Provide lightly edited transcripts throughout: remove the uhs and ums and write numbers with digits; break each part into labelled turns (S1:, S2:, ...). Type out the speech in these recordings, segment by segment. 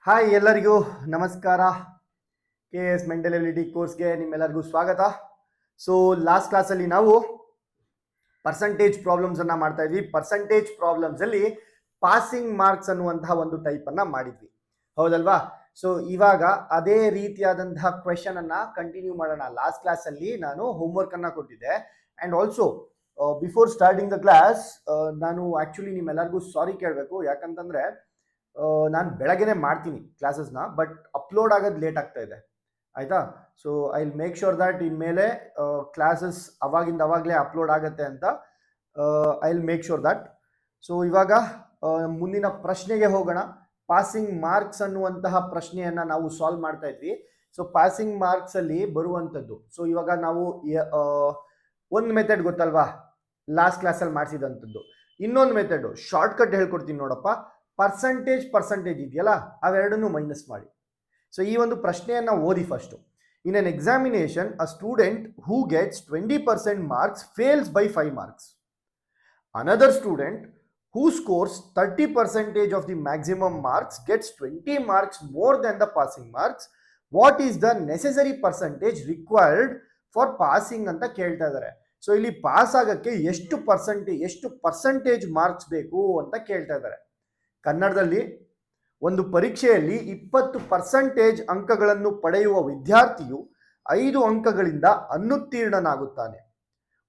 S1: Hi ಎಲ್ಲರಿಗೂ ನಮಸ್ಕಾರ. K S mental ability ಕೋರ್ಸ್ಗೆ ನಿಮ್ಮೆಲ್ಲರಿಗೂ ಸ್ವಾಗತ. ಸೊ ಲಾಸ್ಟ್ ಕ್ಲಾಸಲ್ಲಿ ನಾವು ಪರ್ಸಂಟೇಜ್ ಪ್ರಾಬ್ಲಮ್ಸ್ ಅನ್ನ ಮಾಡ್ತಾ ಇದ್ವಿ. ಪರ್ಸಂಟೇಜ್ ಪ್ರಾಬ್ಲಮ್ಸ್ ಅಲ್ಲಿ ಪಾಸಿಂಗ್ ಮಾರ್ಕ್ಸ್ ಅನ್ನುವಂತಹ ಒಂದು ಟೈಪ್ ಅನ್ನ ಮಾಡಿದ್ವಿ, ಹೌದಲ್ವಾ? ಸೊ ಇವಾಗ ಅದೇ ರೀತಿಯಾದಂತಹ ಕ್ವೆಶನ್ ಅನ್ನ ಕಂಟಿನ್ಯೂ ಮಾಡೋಣ. ಲಾಸ್ಟ್ ಕ್ಲಾಸ್ ಅಲ್ಲಿ ನಾನು ಹೋಮ್ವರ್ಕ್ ಅನ್ನ ಕೊಟ್ಟಿದ್ದೆ. And also before starting the class ನಾನು ಆಕ್ಚುಲಿ ನಿಮ್ಮೆಲ್ಲರಿಗೂ ಸಾರಿ ಕೇಳಬೇಕು. ಯಾಕಂತಂದ್ರೆ ನಾನು ಬೆಳಗ್ಗೆನೆ ಮಾಡ್ತೀನಿ ಕ್ಲಾಸಸ್ನ, ಬಟ್ ಅಪ್ಲೋಡ್ ಆಗೋದು ಲೇಟ್ ಆಗ್ತಾ ಇದೆ, ಆಯ್ತಾ? So I will make sure that ಇನ್ಮೇಲೆ ಕ್ಲಾಸಸ್ ಅವಾಗಿಂದ ಅವಾಗಲೇ ಅಪ್ಲೋಡ್ ಆಗುತ್ತೆ ಅಂತ I will make sure that. So ಇವಾಗ ಮುಂದಿನ ಪ್ರಶ್ನೆಗೆ ಹೋಗೋಣ. ಪಾಸಿಂಗ್ ಮಾರ್ಕ್ಸ್ ಅನ್ನುವಂತಹ ಪ್ರಶ್ನೆಯನ್ನ ನಾವು ಸಾಲ್ವ್ ಮಾಡ್ತಾ ಇದ್ವಿ. ಸೊ ಪಾಸಿಂಗ್ ಮಾರ್ಕ್ಸ್ ಅಲ್ಲಿ ಬರುವಂಥದ್ದು, ಸೊ ಇವಾಗ ನಾವು ಒಂದು ಮೆಥಡ್ ಗೊತ್ತಲ್ವಾ, ಲಾಸ್ಟ್ ಕ್ಲಾಸಲ್ಲಿ ಮಾಡಿಸಿದಂಥದ್ದು. ಇನ್ನೊಂದು ಮೆಥಡ್ ಶಾರ್ಟ್ ಕಟ್ ಹೇಳ್ಕೊಡ್ತೀನಿ ನೋಡಪ್ಪ. ಪರ್ಸಂಟೇಜ್ ಇದೆಯಲ್ಲ, ಅವೆರಡನ್ನು ಮೈನಸ್ ಮಾಡಿ. ಸೊ ಈ ಒಂದು ಪ್ರಶ್ನೆಯನ್ನ ಓದಿ first. In an examination a student who gets 20% marks fails by 5 marks. Another student who scores 30% of the maximum marks gets 20 marks more than the passing marks. What is the necessary percentage required for passing ಅಂತ ಕೇಳ್ತಾ ಇದ್ದಾರೆ. So ಇಲ್ಲಿ pass ಆಗಕ್ಕೆ ಎಷ್ಟು percentage marks ಬೇಕು ಅಂತ ಕೇಳ್ತಾ ಇದ್ದಾರೆ. ಕನ್ನಡದಲ್ಲಿ ಒಂದು ಪರೀಕ್ಷೆಯಲ್ಲಿ 20% ಅಂಕಗಳನ್ನು ಪಡೆಯುವ ವಿದ್ಯಾರ್ಥಿಯು 5 ಅಂಕಗಳಿಂದ ಅನುತ್ತೀರ್ಣನಾಗುತ್ತಾನೆ.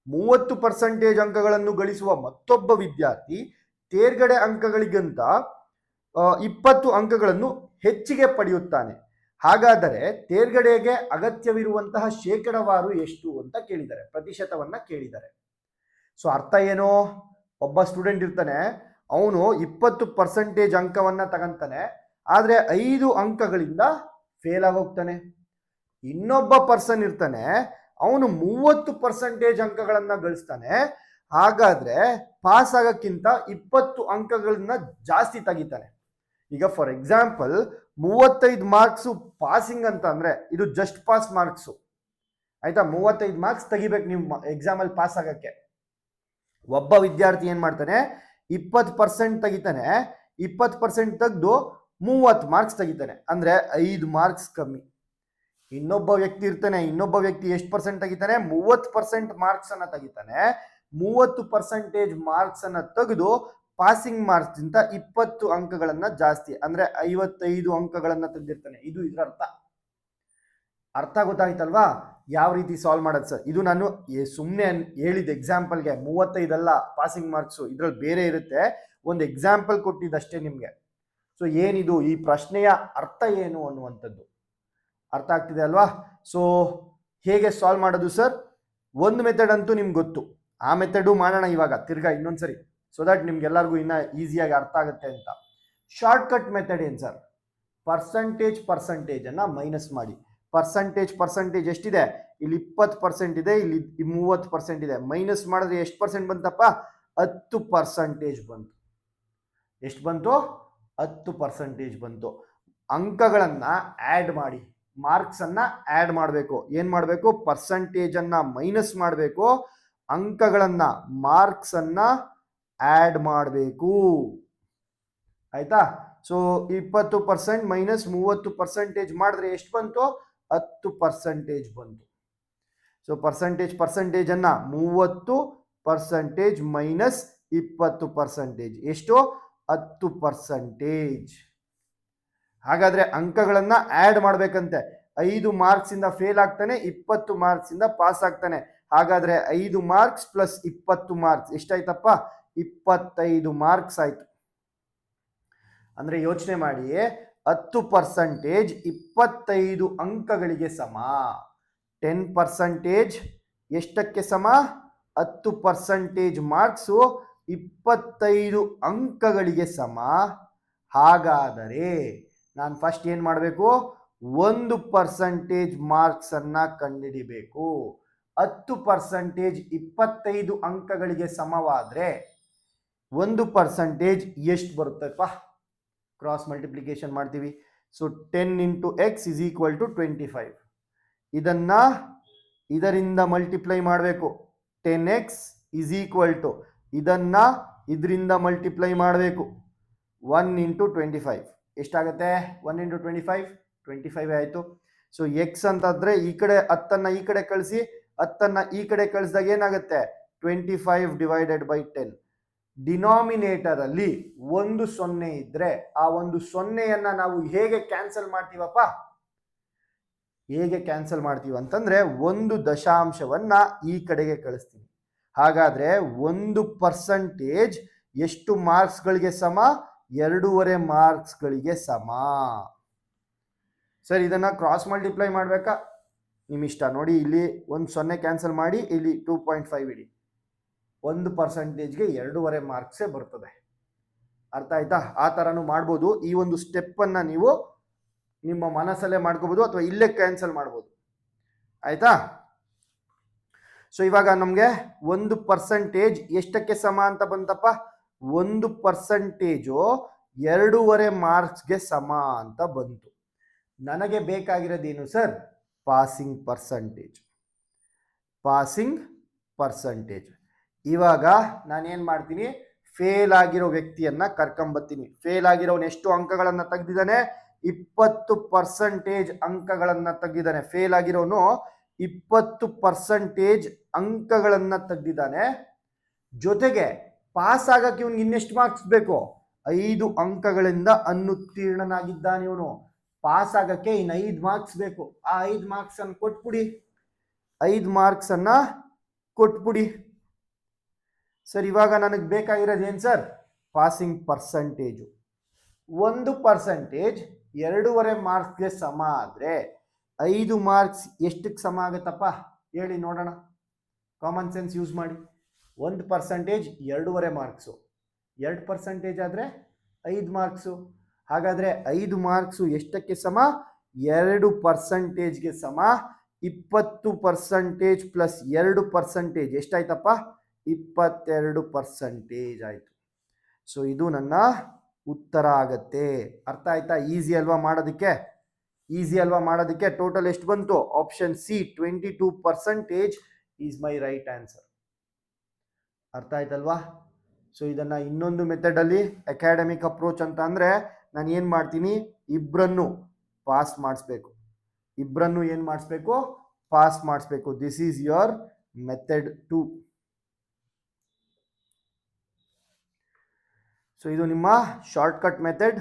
S1: 30% ಅಂಕಗಳನ್ನು ಗಳಿಸುವ ಮತ್ತೊಬ್ಬ ವಿದ್ಯಾರ್ಥಿ ತೇರ್ಗಡೆ ಅಂಕಗಳಿಗಿಂತ 20 ಅಂಕಗಳನ್ನು ಹೆಚ್ಚಿಗೆ ಪಡೆಯುತ್ತಾನೆ. ಹಾಗಾದರೆ ತೇರ್ಗಡೆಗೆ ಅಗತ್ಯವಿರುವಂತಹ ಶೇಕಡವಾರು ಎಷ್ಟು ಅಂತ ಕೇಳಿದ್ದಾರೆ, ಪ್ರತಿಶತವನ್ನ ಕೇಳಿದ್ದಾರೆ. ಸೊ ಅರ್ಥ ಏನೋ, ಒಬ್ಬ ಸ್ಟೂಡೆಂಟ್ ಇರ್ತಾನೆ, ಅವನು 20% ಅಂಕವನ್ನ ತಗಂತಾನೆ, ಆದ್ರೆ 5 ಅಂಕಗಳಿಂದ ಫೇಲ್ ಆಗೋಗ್ತಾನೆ. ಇನ್ನೊಬ್ಬ ಪರ್ಸನ್ ಇರ್ತಾನೆ, ಅವನು 30% ಅಂಕಗಳನ್ನ ಗಳಿಸ್ತಾನೆ, ಹಾಗಾದ್ರೆ ಪಾಸ್ ಆಗಕ್ಕಿಂತ 20 ಅಂಕಗಳನ್ನ ಜಾಸ್ತಿ ತೆಗಿತಾನೆ. ಈಗ ಫಾರ್ ಎಕ್ಸಾಂಪಲ್ 35 ಮಾರ್ಕ್ಸ್ ಪಾಸಿಂಗ್ ಅಂತ ಅಂದ್ರೆ ಇದು ಜಸ್ಟ್ ಪಾಸ್ ಮಾರ್ಕ್ಸು, ಆಯ್ತಾ? 35 ಮಾರ್ಕ್ಸ್ ತೆಗಿಬೇಕು ನೀವು ಎಕ್ಸಾಮ್ ಅಲ್ಲಿ ಪಾಸ್ ಆಗಕ್ಕೆ. ಒಬ್ಬ ವಿದ್ಯಾರ್ಥಿ ಏನ್ ಮಾಡ್ತಾನೆ, 20% ತೆಗಿತಾನೆ, 20% ತೆಗೆದು 30 ಮಾರ್ಕ್ಸ್ ತೆಗಿತಾನೆ, ಅಂದ್ರೆ 5 ಮಾರ್ಕ್ಸ್ ಕಮ್ಮಿ. ಇನ್ನೊಬ್ಬ ವ್ಯಕ್ತಿ ಇರ್ತಾನೆ, ಇನ್ನೊಬ್ಬ ವ್ಯಕ್ತಿ ಎಷ್ಟು ಪರ್ಸೆಂಟ್ ತೆಗಿತಾನೆ, 30% ಮಾರ್ಕ್ಸ್ ಅನ್ನ ತೆಗಿತಾನೆ, 30% ಮಾರ್ಕ್ಸ್ ಅನ್ನ ತೆಗೆದು ಪಾಸಿಂಗ್ ಮಾರ್ಕ್ಸ್ ಗಿಂತ 20 ಅಂಕಗಳನ್ನ ಜಾಸ್ತಿ, ಅಂದ್ರೆ 55 ಅಂಕಗಳನ್ನ ತೆಗೆದಿರ್ತಾನೆ. ಇದು ಇದರ ಅರ್ಥ ಗೊತ್ತಾಯ್ತಲ್ವಾ? ಯಾವ ರೀತಿ ಸಾಲ್ವ್ ಮಾಡೋದು ಸರ್? ಇದು ನಾನು ಸುಮ್ಮನೆ ಹೇಳಿದ ಎಕ್ಸಾಂಪಲ್ಗೆ, 35 ಅಲ್ಲ ಪಾಸಿಂಗ್ ಮಾರ್ಕ್ಸು, ಇದ್ರಲ್ಲಿ ಬೇರೆ ಇರುತ್ತೆ. ಒಂದು ಎಕ್ಸಾಂಪಲ್ ಕೊಟ್ಟಿದ್ದಷ್ಟೇ ನಿಮ್ಗೆ. ಸೊ ಏನಿದು, ಈ ಪ್ರಶ್ನೆಯ ಅರ್ಥ ಏನು ಅನ್ನುವಂಥದ್ದು ಅರ್ಥ ಆಗ್ತಿದೆ ಅಲ್ವಾ? ಸೊ ಹೇಗೆ ಸಾಲ್ವ್ ಮಾಡೋದು ಸರ್? ಒಂದು ಮೆಥಡ್ ಅಂತೂ ನಿಮ್ಗೆ ಗೊತ್ತು, ಆ ಮೆಥಡು ಮಾಡೋಣ ಇವಾಗ ತಿರ್ಗಾ ಇನ್ನೊಂದ್ಸರಿ, ಸೊ ದಟ್ ನಿಮ್ಗೆಲ್ಲರಿಗೂ ಇನ್ನ ಈಸಿಯಾಗಿ ಅರ್ಥ ಆಗುತ್ತೆ ಅಂತ. ಶಾರ್ಟ್ ಕಟ್ ಮೆಥಡ್ ಏನು ಸರ್? ಪರ್ಸಂಟೇಜ್ ಅನ್ನ ಮೈನಸ್ ಮಾಡಿ. ಪರ್ಸಂಟೇಜ್ ಎಷ್ಟಿದೆ? ಇಲ್ಲಿ 20% ಇದೆ, ಇಲ್ಲಿ 30% ಇದೆ. ಮೈನಸ್ ಮಾಡಿದ್ರೆ ಎಷ್ಟು ಪರ್ಸೆಂಟ್ ಬಂತಪ್ಪ? 10% ಬಂತು. ಎಷ್ಟು ಬಂತು? 10% ಬಂತು. ಅಂಕಗಳನ್ನ ಆಡ್ ಮಾಡಿ, ಮಾರ್ಕ್ಸ್ ಅನ್ನ ಆಡ್ ಮಾಡಬೇಕು. ಏನ್ ಮಾಡಬೇಕು? ಪರ್ಸಂಟೇಜ್ ಅನ್ನ ಮೈನಸ್ ಮಾಡಬೇಕು, ಅಂಕಗಳನ್ನ ಮಾರ್ಕ್ಸ್ ಅನ್ನ ಆಡ್ ಮಾಡಬೇಕು, ಆಯ್ತಾ? ಸೊ 20% ಮೈನಸ್ 30% ಮಾಡಿದ್ರೆ ಎಷ್ಟು ಬಂತು? 10% ಬಂತು. ಸೊ ಪರ್ಸಂಟೇಜ್ ಅನ್ನ 30% ಮೈನಸ್ 20% ಎಷ್ಟು? 10%. ಹಾಗಾದ್ರೆ ಅಂಕಗಳನ್ನ ಆಡ್ ಮಾಡ್ಬೇಕಂತೆ. 5 ಮಾರ್ಕ್ಸ್ ಇಂದ ಫೇಲ್ ಆಗ್ತಾನೆ, 20 ಮಾರ್ಕ್ಸ್ ಇಂದ ಪಾಸ್ ಆಗ್ತಾನೆ. ಹಾಗಾದ್ರೆ 5 ಮಾರ್ಕ್ಸ್ ಪ್ಲಸ್ 20 ಮಾರ್ಕ್ಸ್ ಎಷ್ಟಾಯ್ತಪ್ಪ? 25 ಮಾರ್ಕ್ಸ್ ಆಯ್ತು. ಅಂದ್ರೆ ಯೋಚನೆ ಮಾಡಿ, 10% 25 ಅಂಕಗಳಿಗೆ ಸಮ. 10% ಎಷ್ಟಕ್ಕೆ ಸಮ? 10% ಮಾರ್ಕ್ಸು 25 ಅಂಕಗಳಿಗೆ ಸಮ. ಹಾಗಾದರೆ ನಾನು ಫಸ್ಟ್ ಏನ್ ಮಾಡಬೇಕು? 1% ಮಾರ್ಕ್ಸ್ ಅನ್ನ ಕಂಡುಹಿಡಿಬೇಕು. 10% 25 ಅಂಕಗಳಿಗೆ ಸಮವಾದ್ರೆ 1% ಎಷ್ಟು ಬರುತ್ತಪ್ಪ? ಕ್ರಾಸ್ ಮಲ್ಟಿಪ್ಲಿಕೇಶನ್ ಮಾಡ್ತೀವಿ. So 10 into x is equal to 25. ಇದರಿಂದ ಮಲ್ಟಿಪ್ಲೈ ಮಾಡಬೇಕು. 10x is equal to ಇದರಿಂದ ಮಲ್ಟಿಪ್ಲೈ ಮಾಡಬೇಕು 1 into 25. ಎಷ್ಟಾಗುತ್ತೆ 1 × 25 25 ಆಯಿತು. ಸೊ ಎಕ್ಸ್ ಅಂತಂದರೆ ಈ ಕಡೆ 10 ಈ ಕಡೆ ಕಳಿಸಿ 10 ಈ ಕಡೆ ಕಳಿಸಿದಾಗ ಏನಾಗುತ್ತೆ 25/10. ಡಿನಾಮಿನೇಟರ್ ಅಲ್ಲಿ 1 0 ಇದ್ರೆ ಆ 1 0ಯನ್ನು ನಾವು ಹೇಗೆ ಕ್ಯಾನ್ಸಲ್ ಮಾಡ್ತೀವಪ್ಪ, ಹೇಗೆ ಕ್ಯಾನ್ಸಲ್ ಮಾಡ್ತೀವಿ ಅಂತಂದ್ರೆ 1 ದಶಾಂಶವನ್ನ ಈ ಕಡೆಗೆ ಕಳಿಸ್ತೀವಿ. ಹಾಗಾದ್ರೆ 1% ಎಷ್ಟು ಮಾರ್ಕ್ಸ್ಗಳಿಗೆ ಸಮ? 2.5 ಮಾರ್ಕ್ಸ್ಗಳಿಗೆ ಸಮ. ಸರ್ ಇದನ್ನ ಕ್ರಾಸ್ ಮಲ್ಟಿಪ್ಲೈ ಮಾಡಬೇಕಾ? ನಿಮ್ಮ ಇಷ್ಟ. ನೋಡಿ ಇಲ್ಲಿ 1 0 ಕ್ಯಾನ್ಸಲ್ ಮಾಡಿ, ಇಲ್ಲಿ 2.5 ಇಡಿ. 1%ಗೆ 2.5 ಮಾರ್ಕ್ಸೇ ಬರ್ತದೆ. ಅರ್ಥ ಆಯ್ತಾ? ಆ ಥರನೂ ಮಾಡ್ಬೋದು. ಈ ಒಂದು ಸ್ಟೆಪ್ಪನ್ನು ನೀವು ನಿಮ್ಮ ಮನಸ್ಸಲ್ಲೇ ಮಾಡ್ಕೋಬೋದು ಅಥವಾ ಇಲ್ಲೇ ಕ್ಯಾನ್ಸಲ್ ಮಾಡ್ಬೋದು. ಆಯ್ತಾ? ಸೊ ಇವಾಗ ನಮಗೆ 1% ಎಷ್ಟಕ್ಕೆ ಸಮ ಅಂತ ಬಂತಪ್ಪ? 1% 2.5 ಮಾರ್ಕ್ಸ್ಗೆ ಸಮ ಅಂತ ಬಂತು. ನನಗೆ ಬೇಕಾಗಿರೋದೇನು sir? Passing percentage. Passing percentage. ಇವಾಗ ನಾನೇನು ಮಾಡ್ತೀನಿ? ಫೇಲ್ ಆಗಿರೋ ವ್ಯಕ್ತಿಯನ್ನ ಕರ್ಕೊಂಬತ್ತೀನಿ. ಫೇಲ್ ಆಗಿರೋನು ಎಷ್ಟು ಅಂಕಗಳನ್ನು ತೆಗೆದಿದ್ದಾನೆ? 20% ಅಂಕಗಳನ್ನು ತೆಗೆದಿದ್ದಾನೆ. ಫೇಲ್ ಆಗಿರೋನು 20% ಅಂಕಗಳನ್ನು ತೆಗೆದಿದ್ದಾನೆ. ಜೊತೆಗೆ ಪಾಸ್ ಆಗಕ್ಕೆ ಇವನಿಗೆ ಇನ್ನೆಷ್ಟು ಮಾರ್ಕ್ಸ್ ಬೇಕು? 5 ಅಂಕಗಳಿಂದ ಅನುತ್ತೀರ್ಣನಾಗಿದ್ದಾನೆ ಇವನು. ಪಾಸ್ ಆಗಕ್ಕೆ ಇನ್ನು 5 ಮಾರ್ಕ್ಸ್ ಬೇಕು. ಆ 5 ಮಾರ್ಕ್ಸ್ ಅನ್ನು ಕೊಟ್ಬಿಡಿ. 5 ಮಾರ್ಕ್ಸ್ ಅನ್ನ ಕೊಟ್ಬಿಡಿ. ಸರ್ ಇವಾಗ ನನಗೆ ಬೇಕಾಗಿರೋದು ಏನು ಸರ್? Passing percentage. 1% 2.5 ಮಾರ್ಕ್ಸ್ಗೆ ಸಮ ಆದರೆ 5 ಮಾರ್ಕ್ಸ್ ಎಷ್ಟಕ್ಕೆ ಸಮ ಆಗುತ್ತಪ್ಪ ಹೇಳಿ ನೋಡೋಣ. ಕಾಮನ್ ಸೆನ್ಸ್ ಯೂಸ್ ಮಾಡಿ. 1% 2.5 ಮಾರ್ಕ್ಸು, 2% ಆದರೆ 5 ಮಾರ್ಕ್ಸು. ಹಾಗಾದರೆ 5 ಮಾರ್ಕ್ಸು ಎಷ್ಟಕ್ಕೆ ಸಮ? 2%ಗೆ ಸಮ. 20% ಪ್ಲಸ್ 2% ಎಷ್ಟಾಯ್ತಪ್ಪ? 22% ಆಯಿತು. ಸೊ ಇದು ನನ್ನ ಉತ್ತರ ಆಗತ್ತೆ. ಅರ್ಥ ಆಯ್ತಾ? ಈಸಿ ಅಲ್ವಾ ಮಾಡೋದಕ್ಕೆ? ಈಸಿ ಅಲ್ವಾ ಮಾಡೋದಕ್ಕೆ? ಟೋಟಲ್ ಎಷ್ಟು ಬಂತು? Option C 22% is my right answer. ಅರ್ಥ ಆಯ್ತಲ್ವಾ? ಸೊ ಇದನ್ನು ಇನ್ನೊಂದು ಮೆಥಡಲ್ಲಿ ಅಕಾಡೆಮಿಕ್ ಅಪ್ರೋಚ್ ಅಂತ ಅಂದರೆ ನಾನು ಏನು ಮಾಡ್ತೀನಿ? ಇಬ್ಬರನ್ನು ಪಾಸ್ ಮಾಡಿಸ್ಬೇಕು. ಇಬ್ಬರನ್ನು ಏನು ಮಾಡಿಸ್ಬೇಕು? ಪಾಸ್ ಮಾಡಿಸ್ಬೇಕು. This is your method 2. So ಇದು ನಿಮ್ಮ ಶಾರ್ಟ್ಕಟ್ ಮೆಥಡ್.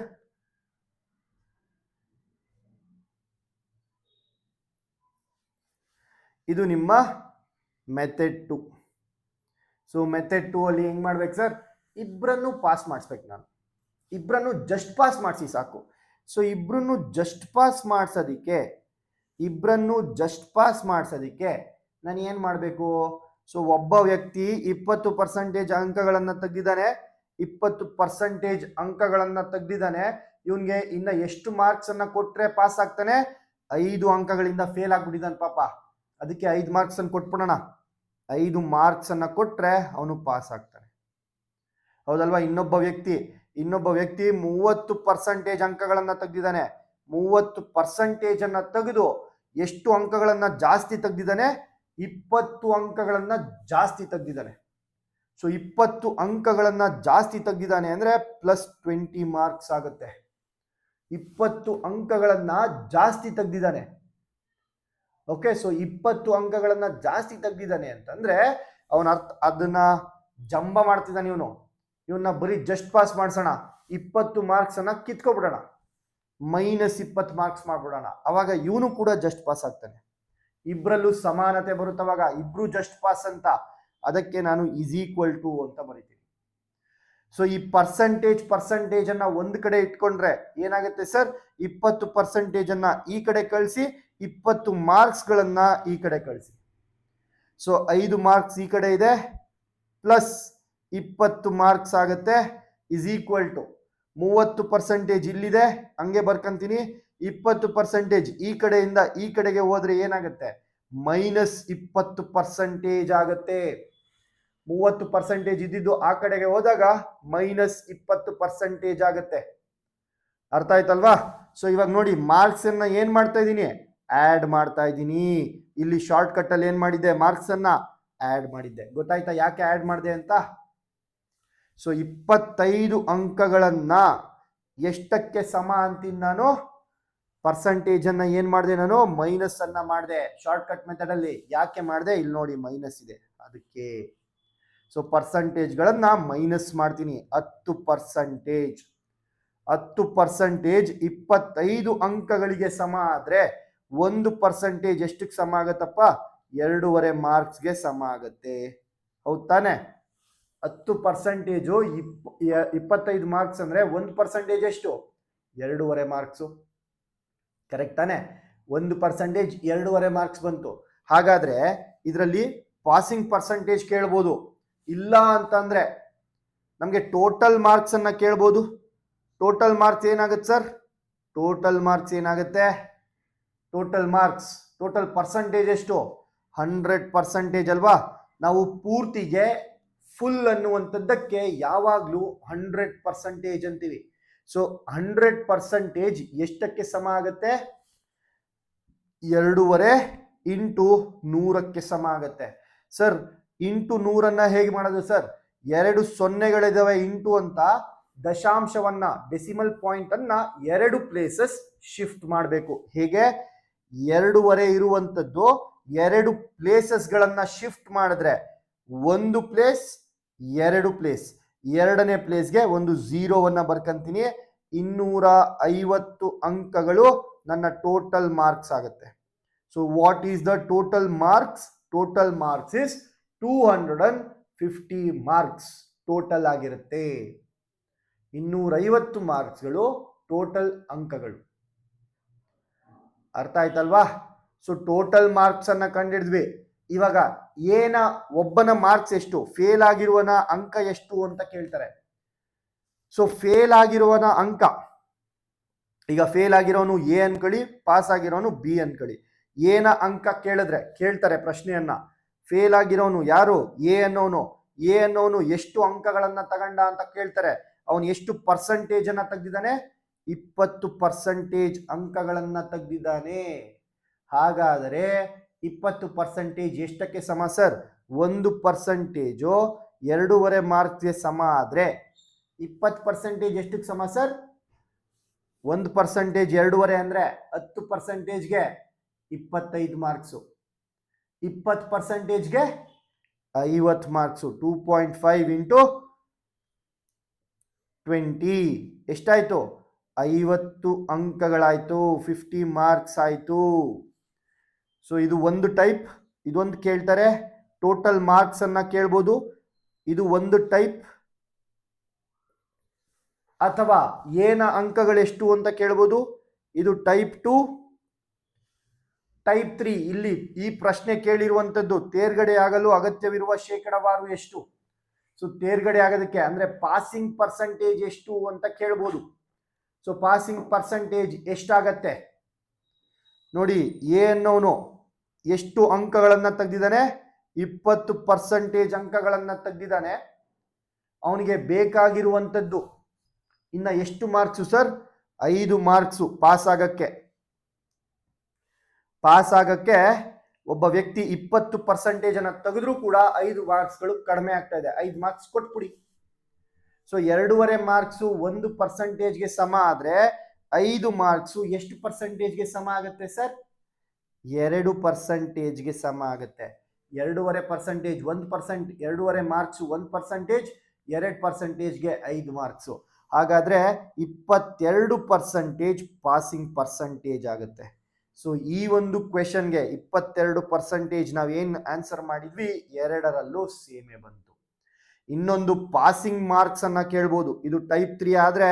S1: ಇದು ನಿಮ್ಮ ಮೆಥಡ್ 2. ಸೊ ಮೆಥಡ್ 2 ಅಲ್ಲಿ ಹೆಂಗೆ ಮಾಡ್ಬೇಕು ಸರ್? ಇಬ್ಬರನ್ನು ಪಾಸ್ ಮಾಡಿಸ್ಬೇಕು. ನಾನು ಇಬ್ಬರನ್ನು ಜಸ್ಟ್ ಪಾಸ್ ಮಾಡಿಸಿ ಸಾಕು. ಸೊ ಇಬ್ಬರನ್ನು ಜಸ್ಟ್ ಪಾಸ್ ಮಾಡಿಸೋದಕ್ಕೆ ನಾನು ಏನು ಮಾಡಬೇಕು? ಸೊ ಒಬ್ಬ ವ್ಯಕ್ತಿ 20% ಅಂಕಗಳನ್ನು ತೆಗೆದಿದ್ದಾನೆ. 20% ಅಂಕಗಳನ್ನು ತೆಗೆದಿದ್ದಾನೆ. ಇವನಿಗೆ ಇನ್ನು ಎಷ್ಟು ಮಾರ್ಕ್ಸನ್ನು ಕೊಟ್ಟರೆ ಪಾಸ್ ಆಗ್ತಾನೆ? 5 ಅಂಕಗಳಿಂದ ಫೇಲ್ ಆಗ್ಬಿಟ್ಟಿದ್ದಾನೆ ಪಾಪ. ಅದಕ್ಕೆ 5 ಮಾರ್ಕ್ಸನ್ನು ಕೊಟ್ಬಿಡೋಣ. 5 ಮಾರ್ಕ್ಸನ್ನು ಕೊಟ್ಟರೆ ಅವನು ಪಾಸ್ ಆಗ್ತಾನೆ. ಹೌದಲ್ವಾ? ಇನ್ನೊಬ್ಬ ವ್ಯಕ್ತಿ 30% ಅಂಕಗಳನ್ನು ತೆಗೆದಿದ್ದಾನೆ. 30% ತೆಗೆದು ಎಷ್ಟು ಅಂಕಗಳನ್ನು ಜಾಸ್ತಿ ತೆಗೆದಿದ್ದಾನೆ? 20 ಅಂಕಗಳನ್ನು ಜಾಸ್ತಿ ತೆಗೆದಿದ್ದಾನೆ. ಸೊ 20 ಅಂಕಗಳನ್ನು ಜಾಸ್ತಿ ತೆಗೆದಿದ್ದಾನೆ ಅಂದರೆ ಪ್ಲಸ್ 20 ಮಾರ್ಕ್ಸ್ ಆಗುತ್ತೆ. 20 ಅಂಕಗಳನ್ನು ಜಾಸ್ತಿ ತೆಗೆದಿದ್ದಾನೆ. ಓಕೆ, ಸೊ 20 ಅಂಕಗಳನ್ನು ಜಾಸ್ತಿ ತೆಗೆದಿದ್ದಾನೆ ಅಂತಂದ್ರೆ ಅವನ ಅದನ್ನ ಜಂಬ ಮಾಡ್ತಿದ್ದಾನೆ. ಇವನ್ನ ಬರೀ ಜಸ್ಟ್ ಪಾಸ್ ಮಾಡಿಸೋಣ, 20 ಮಾರ್ಕ್ಸ್ ಅನ್ನ ಕಿತ್ಕೊಬಿಡೋಣ, -20 ಮಾರ್ಕ್ಸ್ ಮಾಡ್ಬಿಡೋಣ. ಅವಾಗ ಇವನು ಕೂಡ ಜಸ್ಟ್ ಪಾಸ್ ಆಗ್ತಾನೆ. ಇಬ್ಬರಲ್ಲೂ ಸಮಾನತೆ ಬರುತ್ತೆ. ಅವಾಗ ಇಬ್ರು ಜಸ್ಟ್ ಪಾಸ್ ಅಂತ. ಅದಕ್ಕೆ ನಾನು ಈಸ್ ಈಕ್ವಲ್ ಟು ಅಂತ ಬರೀತೀನಿ. ಸೊ ಈ ಪರ್ಸಂಟೇಜ್ ಅನ್ನ ಒಂದು ಕಡೆ ಇಟ್ಕೊಂಡ್ರೆ ಏನಾಗುತ್ತೆ ಸರ್? 20% ಅನ್ನ ಈ ಕಡೆ ಕಳಿಸಿ, 20 ಮಾರ್ಕ್ಸ್ಗಳನ್ನ ಈ ಕಡೆ ಕಳಿಸಿ. ಸೊ 5 ಮಾರ್ಕ್ಸ್ ಈ ಕಡೆ ಇದೆ, ಪ್ಲಸ್ 20 ಮಾರ್ಕ್ಸ್ ಆಗುತ್ತೆ, ಇಸ್ ಈಕ್ವಲ್ ಟು 30% ಇಲ್ಲಿದೆ, ಹಂಗೆ ಬರ್ಕೊಂತೀನಿ. 20% ಈ ಕಡೆಯಿಂದ ಈ ಕಡೆಗೆ ಹೋದ್ರೆ ಏನಾಗುತ್ತೆ? -20% ಆಗುತ್ತೆ. 30% ಇದ್ದಿದ್ದು ಆ ಕಡೆಗೆ ಹೋದಾಗ -20% ಆಗುತ್ತೆ. ಅರ್ಥ ಆಯ್ತಲ್ವಾ? ಸೊ ಇವಾಗ ನೋಡಿ, ಮಾರ್ಕ್ಸ್ ಅನ್ನ ಏನ್ ಮಾಡ್ತಾ ಇದ್ದೀನಿ? ಆಡ್ ಮಾಡ್ತಾ ಇದ್ದೀನಿ. ಇಲ್ಲಿ ಶಾರ್ಟ್ ಕಟ್ ಅಲ್ಲಿ ಏನ್ ಮಾಡಿದ್ದೆ? ಮಾರ್ಕ್ಸ್ ಅನ್ನ ಆಡ್ ಮಾಡಿದ್ದೆ. ಗೊತ್ತಾಯ್ತಾ ಯಾಕೆ ಆಡ್ ಮಾಡಿದೆ ಅಂತ? ಸೊ 25 ಅಂಕಗಳನ್ನ ಎಷ್ಟಕ್ಕೆ ಸಮ ಅಂತೀನಿ ನಾನು? ಪರ್ಸಂಟೇಜ್ ಅನ್ನ ಏನ್ ಮಾಡಿದೆ ನಾನು? ಮೈನಸ್ ಅನ್ನ ಮಾಡಿದೆ ಶಾರ್ಟ್ ಕಟ್ ಮೆಥಡ್ ಅಲ್ಲಿ. ಯಾಕೆ ಮಾಡಿದೆ? ಇಲ್ಲಿ ನೋಡಿ ಮೈನಸ್ ಇದೆ ಅದಕ್ಕೆ. ಸೊ ಪರ್ಸಂಟೇಜ್ಗಳನ್ನ ಮೈನಸ್ ಮಾಡ್ತೀನಿ. 10%. 10% 25 ಅಂಕಗಳಿಗೆ ಸಮ ಆದ್ರೆ 1% ಎಷ್ಟಕ್ಕೆ ಸಮ ಆಗತ್ತಪ್ಪ? 2.5 ಮಾರ್ಕ್ಸ್ಗೆ ಸಮ ಆಗತ್ತೆ. ಹೌದ್ ತಾನೆ? 10% 25 ಮಾರ್ಕ್ಸ್ ಅಂದ್ರೆ 1% ಎಷ್ಟು? 2.5 ಮಾರ್ಕ್ಸು. ಕರೆಕ್ಟ್ ತಾನೆ? 1% 2.5 ಮಾರ್ಕ್ಸ್ ಬಂತು. ಹಾಗಾದ್ರೆ ಇದರಲ್ಲಿ ಪಾಸಿಂಗ್ ಪರ್ಸೆಂಟೇಜ್ ಕೇಳ್ಬೋದು. ಇಲ್ಲ ಅಂತಂದ್ರೆ ನಮಗೆ ಟೋಟಲ್ ಮಾರ್ಕ್ಸ್ ಅನ್ನ ಕೇಳ್ಬೋದು. ಟೋಟಲ್ ಮಾರ್ಕ್ಸ್ ಏನಾಗುತ್ತೆ ಸರ್? ಟೋಟಲ್ ಮಾರ್ಕ್ಸ್ ಏನಾಗುತ್ತೆ? ಟೋಟಲ್ ಪರ್ಸೆಂಟೇಜ್ ಎಷ್ಟು? 100% ಅಲ್ವಾ? ನಾವು ಪೂರ್ತಿಗೆ ಫುಲ್ ಅನ್ನುವಂಥದ್ದಕ್ಕೆ ಯಾವಾಗ್ಲೂ 100% ಅಂತೀವಿ. ಸೊ 100% ಎಷ್ಟಕ್ಕೆ ಸಮ ಆಗುತ್ತೆ? 2.5 ಇಂಟು 100ಕ್ಕೆ ಸಮ ಆಗುತ್ತೆ. ಸರ್ ಇಂಟು 100 ಹೇಗೆ ಮಾಡೋದು ಸರ್? 2 ಸೊನ್ನೆಗಳಿದಾವೆ ಇಂಟು ಅಂತ ದಶಾಂಶವನ್ನ, ಡೆಸಿಮಲ್ ಪಾಯಿಂಟ್ ಅನ್ನ 2 ಪ್ಲೇಸಸ್ ಶಿಫ್ಟ್ ಮಾಡಬೇಕು. ಹೇಗೆ? 2.5 ಇರುವಂತದ್ದು 2 ಪ್ಲೇಸಸ್ಗಳನ್ನ ಶಿಫ್ಟ್ ಮಾಡಿದ್ರೆ 1 ಪ್ಲೇಸ್ 2 ಪ್ಲೇಸ್, 2ನೇ ಪ್ಲೇಸ್ಗೆ ಒಂದು 0ವನ್ನ ಬರ್ಕಂತೀನಿ. 250 ಅಂಕಗಳು ನನ್ನ ಟೋಟಲ್ ಮಾರ್ಕ್ಸ್ ಆಗುತ್ತೆ. So what is the total marks? Total marks is 250 marks total ಆಗಿರುತ್ತೆ. 250 ಮಾರ್ಕ್ಸ್ಗಳು ಟೋಟಲ್ ಅಂಕಗಳು. ಅರ್ಥ ಆಯ್ತಲ್ವಾ? ಸೊ ಟೋಟಲ್ ಮಾರ್ಕ್ಸ್ ಅನ್ನ ಕಂಡಿಡಿದ್ವಿ. ಇವಾಗ ಒಬ್ಬನ ಮಾರ್ಕ್ಸ್ ಎಷ್ಟು, ಫೇಲ್ ಆಗಿರುವನ ಅಂಕ ಎಷ್ಟು ಅಂತ ಕೇಳ್ತಾರೆ. ಸೊ ಫೇಲ್ ಆಗಿರುವನ ಅಂಕ, ಈಗ ಫೇಲ್ ಆಗಿರೋನು ಎ ಅನ್ಕೊಳ್ಳಿ, ಪಾಸ್ ಆಗಿರೋನು ಬಿ ಅನ್ಕೊಳ್ಳಿ. ಏನ ಅಂಕ ಕೇಳ್ತಾರೆ ಪ್ರಶ್ನೆಯನ್ನ. ಫೇಲ್ ಆಗಿರೋನು ಯಾರು? ಎ ಅನ್ನೋನು ಎಷ್ಟು ಅಂಕಗಳನ್ನ ತಗೊಂಡ ಅಂತ ಕೇಳ್ತಾರೆ. ಅವನು ಎಷ್ಟು ಪರ್ಸೆಂಟೇಜ್ ಅನ್ನ ತೆಗ್ದಿದ್ದಾನೆ? 20% ಅಂಕಗಳನ್ನ ತೆಗ್ದಿದ್ದಾನೆ. ಹಾಗಾದರೆ 20% ಎಷ್ಟಕ್ಕೆ ಸಮ ಸರ್? 1% 2.5 ಮಾರ್ಕ್ಸ್ಗೆ ಸಮ ಆದ್ರೆ 20% ಎಷ್ಟಕ್ಕೆ ಸಮ ಸರ್? 1% 2.5 ಅಂದ್ರೆ 10%ಗೆ 25 ಮಾರ್ಕ್ಸು. 20%ಗೆ 50 ಮಾರ್ಕ್ಸು. 2.5 ಇಂಟು 20 ಎಷ್ಟಾಯ್ತು? 50 ಅಂಕಗಳಾಯ್ತು. 50 ಮಾರ್ಕ್ಸ್ ಆಯ್ತು. ಸೊ ಇದು ಒಂದು ಟೈಪ್. ಇದೊಂದು ಕೇಳ್ತಾರೆ, ಟೋಟಲ್ ಮಾರ್ಕ್ಸ್ ಅನ್ನ ಕೇಳ್ಬೋದು. ಇದು ಒಂದು ಟೈಪ್. ಅಥವಾ ಏನ ಅಂಕಗಳೆಷ್ಟು ಅಂತ ಕೇಳ್ಬೋದು. ಇದು ಟೈಪ್ 2. ಟೈಪ್ 3 ಇಲ್ಲಿ ಈ ಪ್ರಶ್ನೆ ಕೇಳಿರುವಂತದ್ದು ತೇರ್ಗಡೆ ಆಗಲು ಅಗತ್ಯವಿರುವ ಶೇಕಡಾವಾರು ಎಷ್ಟು. ಸೊ ತೇರ್ಗಡೆ ಆಗೋದಕ್ಕೆ ಅಂದ್ರೆ ಪಾಸಿಂಗ್ ಪರ್ಸೆಂಟೇಜ್ ಎಷ್ಟು ಅಂತ ಕೇಳ್ಬೋದು. ಸೊ ಪಾಸಿಂಗ್ ಪರ್ಸೆಂಟೇಜ್ ಎಷ್ಟಾಗತ್ತೆ ನೋಡಿ. ಎ ಅನ್ನೋನು ಎಷ್ಟು ಅಂಕಗಳನ್ನ ತೆಗೆದಿದ್ದಾನೆ? 20% ಅಂಕಗಳನ್ನ ತೆಗೆದಿದ್ದಾನೆ. ಅವನಿಗೆ ಬೇಕಾಗಿರುವಂತದ್ದು ಇನ್ನ ಎಷ್ಟು ಮಾರ್ಕ್ಸು ಸರ್? 5 ಮಾರ್ಕ್ಸು ಪಾಸ್ ಆಗಕ್ಕೆ. ಒಬ್ಬ ವ್ಯಕ್ತಿ 20% ಅನ್ನ ತೆಗೆದ್ರೂ ಕೂಡ 5 ಮಾರ್ಕ್ಸ್ಗಳು ಕಡಿಮೆ ಆಗ್ತಾ ಇದೆ. 5 ಮಾರ್ಕ್ಸ್ ಕೊಟ್ಬಿಡಿ. ಸೊ 2.5 ಮಾರ್ಕ್ಸು 1%ಗೆ ಸಮ ಆದ್ರೆ 5 ಮಾರ್ಕ್ಸು ಎಷ್ಟು ಪರ್ಸೆಂಟೇಜ್ಗೆ ಸಮ ಆಗುತ್ತೆ ಸರ್? 2%ಗೆ ಸಮ ಆಗುತ್ತೆ. 2.5% 1%, 2.5 ಮಾರ್ಕ್ಸು 1%, 2%ಗೆ 5 ಮಾರ್ಕ್ಸು. ಹಾಗಾದ್ರೆ 22% ಪಾಸಿಂಗ್ ಪರ್ಸೆಂಟೇಜ್ ಆಗುತ್ತೆ. ಸೊ ಈ ಒಂದು ಕ್ವೆಶನ್ಗೆ 22% ನಾವೇನು ಆನ್ಸರ್ ಮಾಡಿದ್ವಿ, ಎರಡರಲ್ಲೂ ಸೇಮೇ ಬಂತು. ಇನ್ನೊಂದು ಪಾಸಿಂಗ್ ಮಾರ್ಕ್ಸ್ ಅನ್ನ ಕೇಳ್ಬೋದು. ಇದು ಟೈಪ್ 3 ಆದ್ರೆ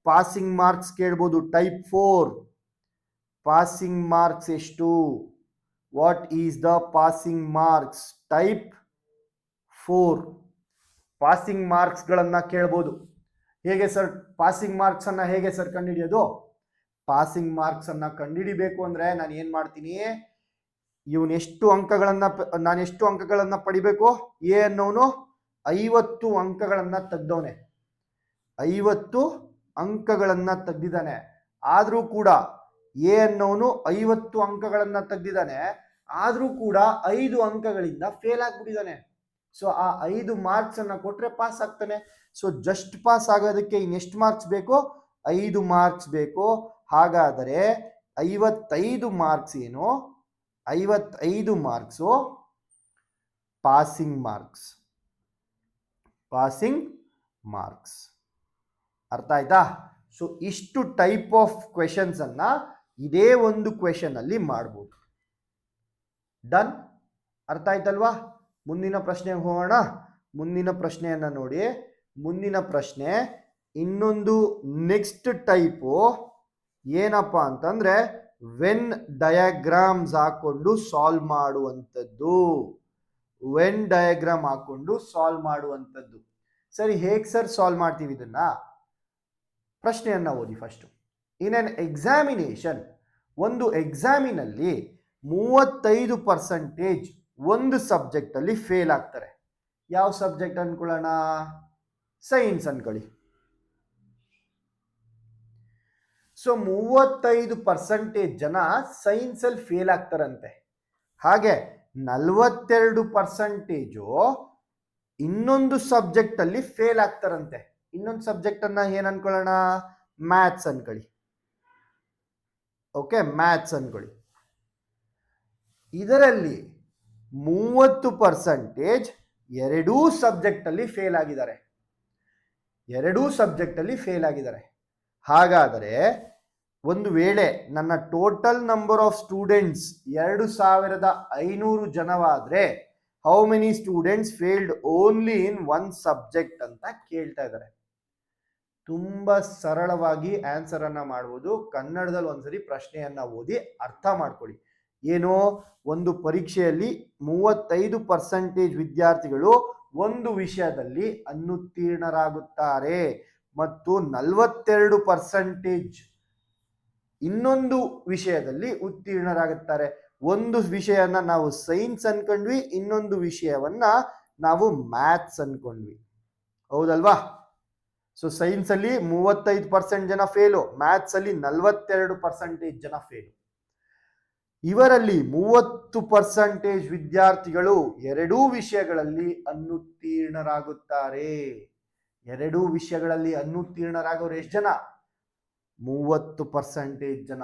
S1: ಪಾಸಿಂಗ್ ಮಾರ್ಕ್ಸ್ ಕೇಳ್ಬೋದು. ಟೈಪ್ 4 ಪಾಸಿಂಗ್ ಮಾರ್ಕ್ಸ್ ಎಷ್ಟು? What is the passing marks? Type 4 passing marks ಗಳನ್ನ ಕೇಳ್ಬೋದು. ಹೇಗೆ ಸರ್ ಪಾಸಿಂಗ್ ಮಾರ್ಕ್ಸ್ ಅನ್ನ ಹೇಗೆ ಸರ್ ಕಂಡುಹಿಡಿಯೋದು? ಪಾಸಿಂಗ್ ಮಾರ್ಕ್ಸ್ ಅನ್ನ ಕಂಡುಹಿಡಿಬೇಕು ಅಂದ್ರೆ ನಾನು ಏನ್ ಮಾಡ್ತೀನಿ, ನಾನು ಎಷ್ಟು ಅಂಕಗಳನ್ನ ಪಡಿಬೇಕು? ಎ ಅನ್ನೋನು 50 ಅಂಕಗಳನ್ನ ತೆಗ್ದವನೆ, 50 ಅಂಕಗಳನ್ನ ತೆಗ್ದಿದ್ದಾನೆ. ಆದ್ರೂ ಕೂಡ ಎ ಅನ್ನೋನು 50 ಅಂಕಗಳನ್ನ ತೆಗ್ದಿದ್ದಾನೆ, ಆದ್ರೂ ಕೂಡ 5 ಅಂಕಗಳಿಂದ ಫೇಲ್ ಆಗ್ಬಿಟ್ಟಿದ್ದಾನೆ. ಸೊ ಆ 5 ಮಾರ್ಕ್ಸ್ ಅನ್ನ ಕೊಟ್ರೆ ಪಾಸ್ ಆಗ್ತಾನೆ. ಸೊ ಜಸ್ಟ್ ಪಾಸ್ ಆಗೋದಕ್ಕೆ ಇನ್ನೆಷ್ಟು ಮಾರ್ಕ್ಸ್ ಬೇಕು? 5 ಮಾರ್ಕ್ಸ್ ಬೇಕು. ಹಾಗಾದರೆ 55 ಮಾರ್ಕ್ಸ್ ಏನು? 55 marks passing marks. Passing marks ಅರ್ಥ ಆಯ್ತಾ? ಸೊ ಇಷ್ಟು ಟೈಪ್ ಆಫ್ ಕ್ವೆಶನ್ಸ್ ಅನ್ನ ಇದೇ ಒಂದು ಕ್ವೆಶನ್ ಅಲ್ಲಿ ಮಾಡ್ಬೋದು. ಡನ್? ಅರ್ಥ ಆಯ್ತಲ್ವಾ? ಮುಂದಿನ ಪ್ರಶ್ನೆಗೆ ಹೋಗೋಣ. ಮುಂದಿನ ಪ್ರಶ್ನೆಯನ್ನ ನೋಡಿ. ಮುಂದಿನ ಪ್ರಶ್ನೆ ಇನ್ನೊಂದು ನೆಕ್ಸ್ಟ್ ಟೈಪು ಏನಪ್ಪಾ ಅಂತಂದ್ರೆ ವೆನ್ ಡಯಾಗ್ರಾಮ್ಸ್ ಹಾಕೊಂಡು ಸಾಲ್ವ್ ಮಾಡುವಂಥದ್ದು. ವೆನ್ ಡಯಾಗ್ರಾಮ್ ಹಾಕೊಂಡು ಸಾಲ್ವ್ ಮಾಡುವಂಥದ್ದು. ಸರಿ, ಹೇಗೆ ಸರ್ ಸಾಲ್ವ್ ಮಾಡ್ತೀವಿ ಇದನ್ನ? ಪ್ರಶ್ನೆಯನ್ನ ಓದಿ ಫಸ್ಟ್. ಇನ್ ಅನ್ ಎಕ್ಸಾಮಿನೇಷನ್, ಒಂದು ಎಕ್ಸಾಮಿನಲ್ಲಿ 35% ಒಂದು ಸಬ್ಜೆಕ್ಟ್ ಅಲ್ಲಿ ಫೇಲ್ ಆಗ್ತಾರೆ. ಯಾವ ಸಬ್ಜೆಕ್ಟ್ ಅನ್ಕೊಳ್ಳೋಣ? ಸೈನ್ಸ್ ಅನ್ಕೊಳ್ಳಿ. ಸೊ 35% ಜನ ಸೈನ್ಸ್ ಅಲ್ಲಿ ಫೇಲ್ ಆಗ್ತಾರಂತೆ. ಹಾಗೆ 42% ಇನ್ನೊಂದು ಸಬ್ಜೆಕ್ಟ್ ಅಲ್ಲಿ ಫೇಲ್ ಆಗ್ತಾರಂತೆ. ಇನ್ನೊಂದು ಸಬ್ಜೆಕ್ಟ್ ಅನ್ನ ಏನ್ ಅನ್ಕೊಳ್ಳೋಣ? ಮ್ಯಾಥ್ಸ್ ಅನ್ಕೊಳ್ಳಿ. ಓಕೆ, ಮ್ಯಾಥ್ಸ್ ಅನ್ಕೊಳ್ಳಿ. ಇದರಲ್ಲಿ 30% ಎರಡೂ ಸಬ್ಜೆಕ್ಟ್ ಅಲ್ಲಿ ಫೇಲ್ ಆಗಿದ್ದಾರೆ. ಎರಡೂ ಸಬ್ಜೆಕ್ಟ್ ಅಲ್ಲಿ ಫೇಲ್ ಆಗಿದ್ದಾರೆ. ಹಾಗಾದರೆ ಒಂದು ವೇಳೆ ನನ್ನ ಟೋಟಲ್ ನಂಬರ್ ಆಫ್ ಸ್ಟೂಡೆಂಟ್ಸ್ 2500 ಜನವಾದ್ರೆ how many students failed only in one subject ಅಂತ ಕೇಳ್ತಾ ಇದ್ದಾರೆ. ತುಂಬಾ ಸರಳವಾಗಿ ಆನ್ಸರ್ ಅನ್ನ ಮಾಡ್ಬೋದು. ಕನ್ನಡದಲ್ಲಿ ಒಂದ್ಸರಿ ಪ್ರಶ್ನೆಯನ್ನ ಓದಿ ಅರ್ಥ ಮಾಡ್ಕೊಳ್ಳಿ. ಏನೋ ಒಂದು ಪರೀಕ್ಷೆಯಲ್ಲಿ 35% ವಿದ್ಯಾರ್ಥಿಗಳು ಒಂದು ವಿಷಯದಲ್ಲಿ ಅನುತ್ತೀರ್ಣರಾಗುತ್ತಾರೆ ಮತ್ತು 42% ಇನ್ನೊಂದು ವಿಷಯದಲ್ಲಿ ಉತ್ತೀರ್ಣರಾಗುತ್ತಾರೆ. ಒಂದು ವಿಷಯನ ನಾವು ಸೈನ್ಸ್ ಅನ್ಕೊಂಡ್ವಿ, ಇನ್ನೊಂದು ವಿಷಯವನ್ನ ನಾವು ಮ್ಯಾಥ್ಸ್ ಅನ್ಕೊಂಡ್ವಿ. ಹೌದಲ್ವಾ? ಸೊ ಸೈನ್ಸ್ ಅಲ್ಲಿ 35% ಜನ ಫೇಲು, ಮ್ಯಾಥ್ಸ್ ಅಲ್ಲಿ 42% ಜನ ಫೇಲು. ಇವರಲ್ಲಿ 30% ವಿದ್ಯಾರ್ಥಿಗಳು ಎರಡೂ ವಿಷಯಗಳಲ್ಲಿ ಅನುತ್ತೀರ್ಣರಾಗುತ್ತಾರೆ. ಎರಡೂ ವಿಷಯಗಳಲ್ಲಿ ಅನುತ್ತೀರ್ಣರಾಗೋರು ಎಷ್ಟು ಜನ? 30% ಜನ.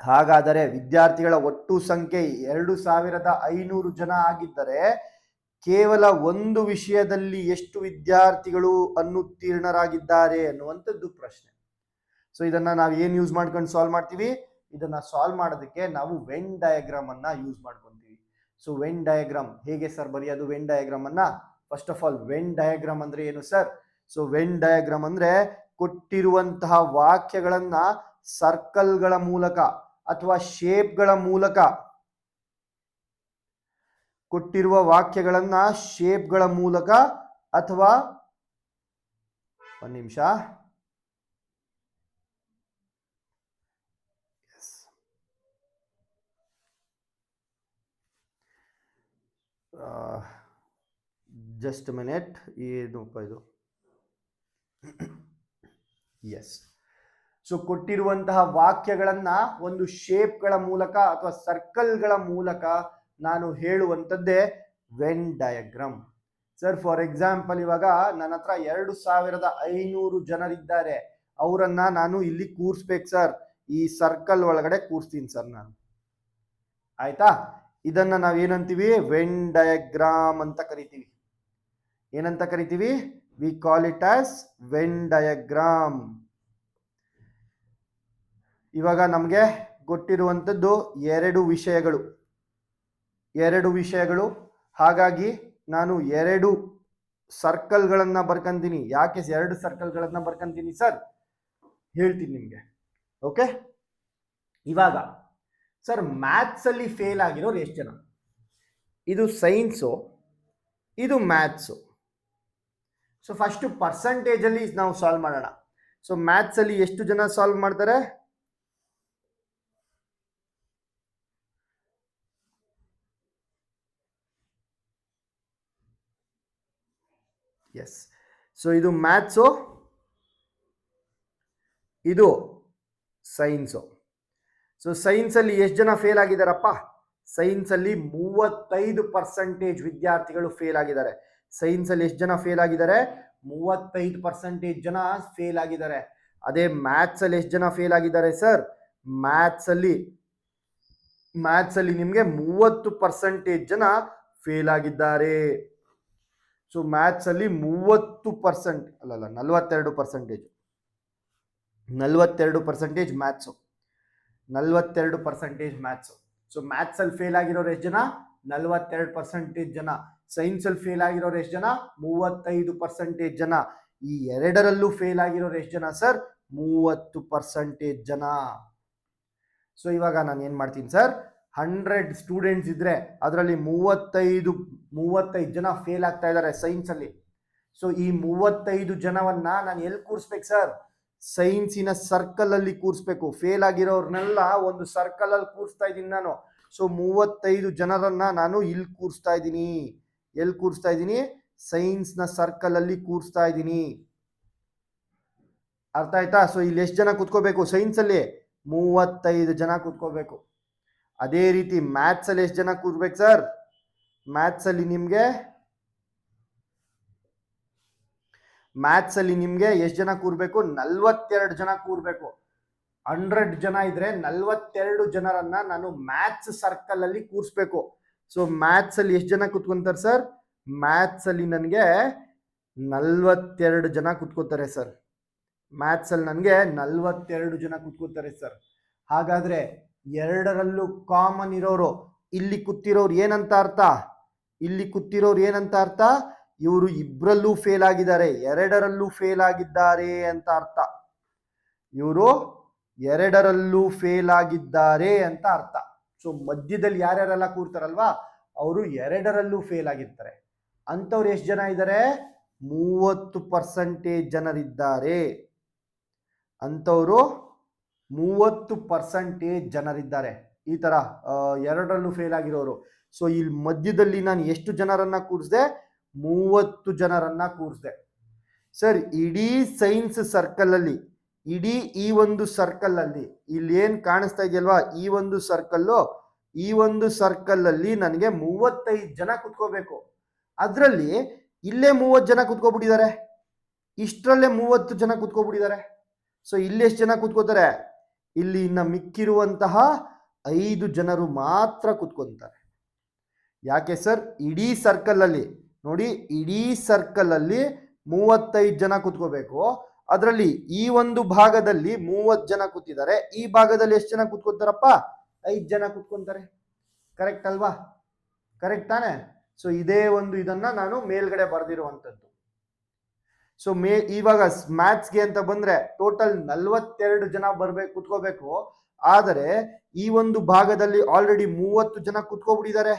S1: ಹಾಗಾದರೆ ವಿದ್ಯಾರ್ಥಿಗಳ ಒಟ್ಟು ಸಂಖ್ಯೆ 2500 ಜನ ಆಗಿದ್ದರೆ ಕೇವಲ ಒಂದು ವಿಷಯದಲ್ಲಿ ಎಷ್ಟು ವಿದ್ಯಾರ್ಥಿಗಳು ಅನುತ್ತೀರ್ಣರಾಗಿದ್ದಾರೆ ಅನ್ನುವಂಥದ್ದು ಪ್ರಶ್ನೆ. ಸೊ ಇದನ್ನ ನಾವು ಏನು ಯೂಸ್ ಮಾಡ್ಕೊಂಡು ಸಾಲ್ವ್ ಮಾಡ್ತೀವಿ? ಇದನ್ನ ಸಾಲ್ವ್ ಮಾಡೋದಕ್ಕೆ ನಾವು ವೆನ್ ಡಯಾಗ್ರಾಮ್ ಅನ್ನ ಯೂಸ್ ಮಾಡ್ಕೊಂತೀವಿ. ಸೊ ವೆನ್ ಡಯಾಗ್ರಾಮ್ ಹೇಗೆ ಸರ್ ಬರೆಯೋದು? ವೆನ್ ಡಯಾಗ್ರಾಮ್ ಅನ್ನ first of all, when diagram ಅಂದ್ರೆ ಏನು ಸರ್? ಸೊ ವೆನ್ ಡಯಾಗ್ರಾಮ್ ಅಂದ್ರೆ ಕೊಟ್ಟಿರುವಂತಹ ವಾಕ್ಯಗಳನ್ನ ಸರ್ಕಲ್ಗಳ ಮೂಲಕ ಅಥವಾ ಶೇಪ್ಗಳ ಮೂಲಕ, ಕೊಟ್ಟಿರುವ ವಾಕ್ಯಗಳನ್ನ ಶೇಪ್ಗಳ ಮೂಲಕ ಅಥವಾ ಒಂದು ನಿಮಿಷ, ಜಸ್ಟ್ ಮಿನಿಟ್. ಏನಪ್ಪ ಇದು? ಎಸ್. ಸೊ ಕೊಟ್ಟಿರುವಂತಹ ವಾಕ್ಯಗಳನ್ನ ಒಂದು ಶೇಪ್ಗಳ ಮೂಲಕ ಅಥವಾ ಸರ್ಕಲ್ಗಳ ಮೂಲಕ ನಾನು ಹೇಳುವಂಥದ್ದೇ Venn diagram. Sir for example, ಇವಾಗ ನನ್ನ ಹತ್ರ 2500 ಜನರಿದ್ದಾರೆ. ಅವರನ್ನ ನಾನು ಇಲ್ಲಿ ಕೂರಿಸ್ಬೇಕು ಸರ್, ಈ ಸರ್ಕಲ್ ಒಳಗಡೆ ಕೂರಿಸ್ತೀನಿ ಸರ್ ನಾನು. ಆಯ್ತಾ? ಇದನ್ನ ನಾವು ಏನಂತೀವಿ? ವೆನ್ ಡಯಾಗ್ರಾಮ್ ಅಂತ ಕರಿತೀವಿ. ಏನಂತ ಕರಿತೀವಿ? We call it as when diagram. ಇವಾಗ ನಮಗೆ ಗೊತ್ತಿರುವಂಥದ್ದು ಎರಡು ವಿಷಯಗಳು. ಹಾಗಾಗಿ ನಾನು 2 ಸರ್ಕಲ್ಗಳನ್ನ ಬರ್ಕೊಂತೀನಿ. ಯಾಕೆ 2 ಸರ್ಕಲ್ಗಳನ್ನ ಬರ್ಕೊಂತೀನಿ ಸರ್? ಹೇಳ್ತೀನಿ ನಿಮ್ಗೆ. ಓಕೆ, ಇವಾಗ ಸರ್ ಮ್ಯಾಥ್ಸ್ ಅಲ್ಲಿ ಫೇಲ್ ಆಗಿರೋರು ಎಷ್ಟು ಜನ? ಇದು ಸೈನ್ಸು, ಇದು ಮ್ಯಾಥ್ಸು. ಸೊ ಫಸ್ಟ್ ಪರ್ಸೆಂಟೇಜ್ ಅಲ್ಲಿ ನಾವು ಸಾಲ್ವ್ ಮಾಡೋಣ. ಸೊ ಮ್ಯಾಥ್ಸ್ ಅಲ್ಲಿ ಎಷ್ಟು ಜನ ಸಾಲ್ವ್ ಮಾಡ್ತಾರೆ? ಎಸ್. ಸೊ ಇದು ಮ್ಯಾಥ್ಸು, ಇದು ಸೈನ್ಸು. ಸೊ ಸೈನ್ಸ್ ಅಲ್ಲಿ ಎಷ್ಟು ಜನ ಫೇಲ್ ಆಗಿದಾರಪ್ಪ? ಸೈನ್ಸ್ ಅಲ್ಲಿ 35% ವಿದ್ಯಾರ್ಥಿಗಳು ಫೇಲ್ ಆಗಿದ್ದಾರೆ. ಸೈನ್ಸ್ ಅಲ್ಲಿ ಎಷ್ಟು ಜನ ಫೇಲ್ ಆಗಿದ್ದಾರೆ? 35% ಜನ ಫೇಲ್ ಆಗಿದ್ದಾರೆ. ಅದೇ ಮ್ಯಾಥ್ಸ್ ಅಲ್ಲಿ ಎಷ್ಟು ಜನ ಫೇಲ್ ಆಗಿದ್ದಾರೆ ಸರ್? ಮ್ಯಾಥ್ಸ್ ಅಲ್ಲಿ ನಿಮ್ಗೆ 30% ಜನ ಫೇಲ್ ಆಗಿದ್ದಾರೆ. ಸೊ ಮ್ಯಾಥ್ಸ್ ಅಲ್ಲಿ 30% ಅಲ್ಲಲ್ಲ 42%. 42% ಮ್ಯಾಥ್ಸು, 42% ಮ್ಯಾಥ್ಸು. ಸೊ ಮ್ಯಾಥ್ಸ್ ಅಲ್ಲಿ ಫೇಲ್ ಆಗಿರೋರು ಎಷ್ಟು ಜನ? 42% ಜನ. ಸೈನ್ಸ್ ಅಲ್ಲಿ ಫೇಲ್ ಆಗಿರೋರು ಎಷ್ಟು ಜನ? 35% ಜನ. ಈ ಎರಡರಲ್ಲೂ ಫೇಲ್ ಆಗಿರೋರು ಎಷ್ಟು ಜನ ಸರ್? 30% ಜನ. ಸೊ ಇವಾಗ ನಾನು ಏನ್ ಮಾಡ್ತೀನಿ ಸರ್, 100 ಸ್ಟೂಡೆಂಟ್ಸ್ ಇದ್ರೆ ಅದರಲ್ಲಿ 35 ಜನ ಫೇಲ್ ಆಗ್ತಾ ಇದ್ದಾರೆ ಸೈನ್ಸ್ ಅಲ್ಲಿ. ಸೊ ಈ 35 ಜನವನ್ನ ನಾನು ಎಲ್ಲಿ ಕೂರಿಸ್ಬೇಕು ಸರ್? ಸೈನ್ಸಿನ ಸರ್ಕಲ್ ಅಲ್ಲಿ ಕೂರಿಸ್ಬೇಕು. ಫೇಲ್ ಆಗಿರೋರ್ನೆಲ್ಲ ಒಂದು ಸರ್ಕಲ್ ಅಲ್ಲಿ ಕೂರಿಸ್ತಾ ಇದ್ದೀನಿ ನಾನು. ಸೊ 35 ಜನರನ್ನ ನಾನು ಇಲ್ಲಿ ಕೂರಿಸ್ತಾ ಇದ್ದೀನಿ. ಎಲ್ಲಿ ಕೂರಿಸ್ತಾ ಇದ್ದೀನಿ? ಸೈನ್ಸ್ ನ ಸರ್ಕಲ್ ಅಲ್ಲಿ ಕೂರಿಸ್ತಾ ಇದ್ದೀನಿ. ಅರ್ಥ ಆಯ್ತಾ? ಸೊ ಇಲ್ಲಿ ಎಷ್ಟು ಜನ ಕೂತ್ಕೋಬೇಕು ಸೈನ್ಸ್ ಅಲ್ಲಿ? 35 ಜನ ಕೂತ್ಕೋಬೇಕು. ಅದೇ ರೀತಿ ಮ್ಯಾಥ್ಸ್ ಅಲ್ಲಿ ಎಷ್ಟು ಜನ ಕೂರ್ಬೇಕು ಸರ್? ಮ್ಯಾಥ್ಸ್ ಅಲ್ಲಿ ನಿಮ್ಗೆ ಎಷ್ಟು ಜನ ಕೂರ್ಬೇಕು? 42 ಜನ ಕೂರ್ಬೇಕು. 100 ಜನ ಇದ್ರೆ 42 ಜನರನ್ನ ನಾನು ಮ್ಯಾಥ್ಸ್ ಸರ್ಕಲ್ ಅಲ್ಲಿ ಕೂರಿಸ್ಬೇಕು. ಸೊ ಮ್ಯಾಥ್ಸ್ ಅಲ್ಲಿ ಎಷ್ಟು ಜನ ಕೂತ್ಕೊಂತಾರೆ ಸರ್? ಮ್ಯಾಥ್ಸ್ ಅಲ್ಲಿ ನನಗೆ 42 ಜನ ಕೂತ್ಕೋತಾರೆ ಸರ್. ಮ್ಯಾಥ್ಸ್ ಅಲ್ಲಿ ನನಗೆ 42 ಜನ ಕೂತ್ಕೋತಾರೆ ಸರ್. ಹಾಗಾದ್ರೆ ಎರಡರಲ್ಲೂ ಕಾಮನ್ ಇರೋರು ಇಲ್ಲಿ ಕೂತಿರೋರು ಏನಂತ ಅರ್ಥ? ಇಲ್ಲಿ ಕೂತಿರೋರು ಏನಂತ ಅರ್ಥ? ಇವರು ಇಬ್ಬರಲ್ಲೂ ಫೇಲ್ ಆಗಿದ್ದಾರೆ, ಎರಡರಲ್ಲೂ ಫೇಲ್ ಆಗಿದ್ದಾರೆ ಅಂತ ಅರ್ಥ. ಇವರು ಎರಡರಲ್ಲೂ ಫೇಲ್ ಆಗಿದ್ದಾರೆ ಅಂತ ಅರ್ಥ. ಸೊ ಮಧ್ಯದಲ್ಲಿ ಯಾರ್ಯಾರೆಲ್ಲ ಕೂರ್ತಾರಲ್ವಾ ಅವರು ಎರಡರಲ್ಲೂ ಫೇಲ್ ಆಗಿರ್ತಾರೆ. ಅಂತವ್ರು ಎಷ್ಟು ಜನ ಇದ್ದಾರೆ? 30% ಜನರಿದ್ದಾರೆ. ಅಂತವರು 30% ಜನರಿದ್ದಾರೆ. ಈ ತರ ಎರಡರಲ್ಲೂ ಫೇಲ್ ಆಗಿರೋರು. ಸೊ ಇಲ್ಲಿ ಮಧ್ಯದಲ್ಲಿ ನಾನು ಎಷ್ಟು ಜನರನ್ನ ಕೂರಿಸಿದೆ? 30 ಜನರನ್ನ ಕೂರಿಸಿದೆ ಸರ್. ಇಡೀ ಸೈನ್ಸ್ ಸರ್ಕಲ್ ಅಲ್ಲಿ, ಇಡೀ ಈ ಒಂದು ಸರ್ಕಲ್ ಅಲ್ಲಿ ಇಲ್ಲಿ ಏನ್ ಕಾಣಿಸ್ತಾ ಇದೆಯಲ್ವಾ, ಈ ಒಂದು ಸರ್ಕಲ್ ಅಲ್ಲಿ ನನಗೆ 35 ಜನ ಕುತ್ಕೋಬೇಕು. ಅದರಲ್ಲಿ ಇಲ್ಲೇ 30 ಜನ ಕುತ್ಕೋಬಿಟ್ಟಿದ್ದಾರೆ, ಇಷ್ಟರಲ್ಲೇ 30 ಜನ ಕುತ್ಕೋಬಿಟ್ಟಿದ್ದಾರೆ. ಸೊ ಇಲ್ಲಿ ಎಷ್ಟು ಜನ ಕುತ್ಕೋತಾರೆ? ಇಲ್ಲಿ ಇನ್ನ ಮಿಕ್ಕಿರುವಂತಹ 5 ಜನರು ಮಾತ್ರ ಕುತ್ಕೊಂತಾರೆ. ಯಾಕೆ ಸರ್? ಇಡೀ ಸರ್ಕಲ್ ಅಲ್ಲಿ ನೋಡಿ, ಇಡೀ ಸರ್ಕಲ್ ಅಲ್ಲಿ 35 ಜನ ಕುತ್ಕೋಬೇಕು. ಅದರಲ್ಲಿ ಈ ಒಂದು ಭಾಗದಲ್ಲಿ 30 ಜನ ಕೂತಿದ್ದಾರೆ, ಈ ಭಾಗದಲ್ಲಿ ಎಷ್ಟು ಜನ ಕುತ್ಕೋತಾರಪ್ಪ? 5 ಜನ ಕುತ್ಕೊಂತಾರೆ. ಕರೆಕ್ಟ್ ಅಲ್ವಾ? ಕರೆಕ್ಟ್ ತಾನೆ? ಸೊ ಇದೇ ಒಂದು ಇದನ್ನ ನಾನು ಮೇಲ್ಗಡೆ ಬರೆದಿರುವಂತದ್ದು. ಸೊ ಇವಾಗ ಮ್ಯಾಥ್ಸ್ಗೆ ಅಂತ ಬಂದ್ರೆ ಟೋಟಲ್ 42 ಜನ ಕುತ್ಕೋಬೇಕು. ಆದರೆ ಈ ಒಂದು ಭಾಗದಲ್ಲಿ ಆಲ್ರೆಡಿ 30 ಜನ ಕುತ್ಕೋಬಿಟ್ಟಿದ್ದಾರೆ.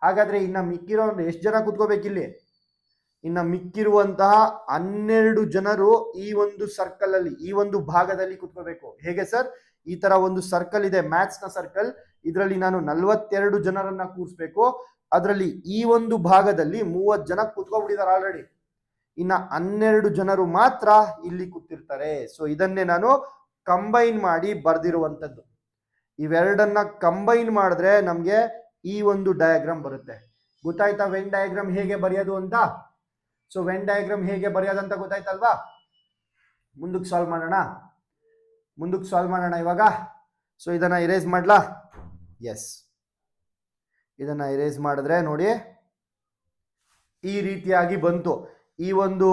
S1: ಹಾಗಾದ್ರೆ ಇನ್ನ ಮಿಕ್ಕಿರೋ ಎಷ್ಟು ಜನ ಕುತ್ಕೋಬೇಕಿಲ್ಲಿ? ಇನ್ನ ಮಿಕ್ಕಿರುವಂತಹ 12 ಜನರು ಈ ಒಂದು ಸರ್ಕಲ್ ಅಲ್ಲಿ, ಈ ಒಂದು ಭಾಗದಲ್ಲಿ ಕುತ್ಕೋಬೇಕು. ಹೇಗೆ ಸರ್? ಈ ತರ ಒಂದು ಸರ್ಕಲ್ ಇದೆ, ಮ್ಯಾಥ್ಸ್ ನ ಸರ್ಕಲ್. ಇದರಲ್ಲಿ ನಾನು 42 ಜನರನ್ನ ಕೂರಿಸ್ಬೇಕು. ಅದರಲ್ಲಿ ಈ ಒಂದು ಭಾಗದಲ್ಲಿ 30 ಜನ ಕುತ್ಕೋಬಿಟ್ಟಿದ್ದಾರೆ ಆಲ್ರೆಡಿ. ಇನ್ನ 12 ಜನರು ಮಾತ್ರ ಇಲ್ಲಿ ಕೂತಿರ್ತಾರೆ. ಸೊ ಇದನ್ನೇ ನಾನು ಕಂಬೈನ್ ಮಾಡಿ ಬರ್ದಿರುವಂತದ್ದು. ಇವೆರಡನ್ನ ಕಂಬೈನ್ ಮಾಡಿದ್ರೆ ನಮ್ಗೆ ಈ ಒಂದು ಡಯಾಗ್ರಾಮ್ ಬರುತ್ತೆ. ಗೊತ್ತಾಯ್ತಾ ವೆನ್ ಡಯಾಗ್ರಾಮ್ ಹೇಗೆ ಬರೆಯೋದು ಅಂತ? ಸೊ ವೆನ್ ಡಯಾಗ್ರಾಮ್ ಹೇಗೆ ಬರೆಯೋದು ಅಂತ ಗೊತ್ತಾಯ್ತಲ್ವಾ? ಮುಂದಕ್ಕೆ ಸಾಲ್ವ್ ಮಾಡೋಣ ಇವಾಗ. ಸೊ ಇದನ್ನ ಇರೇಸ್ ಮಾಡ್ಲಾ? ಎಸ್, ಇದನ್ನ ಇರೇಸ್ ಮಾಡಿದ್ರೆ ನೋಡಿ ಈ ರೀತಿಯಾಗಿ ಬಂತು. ಈ ಒಂದು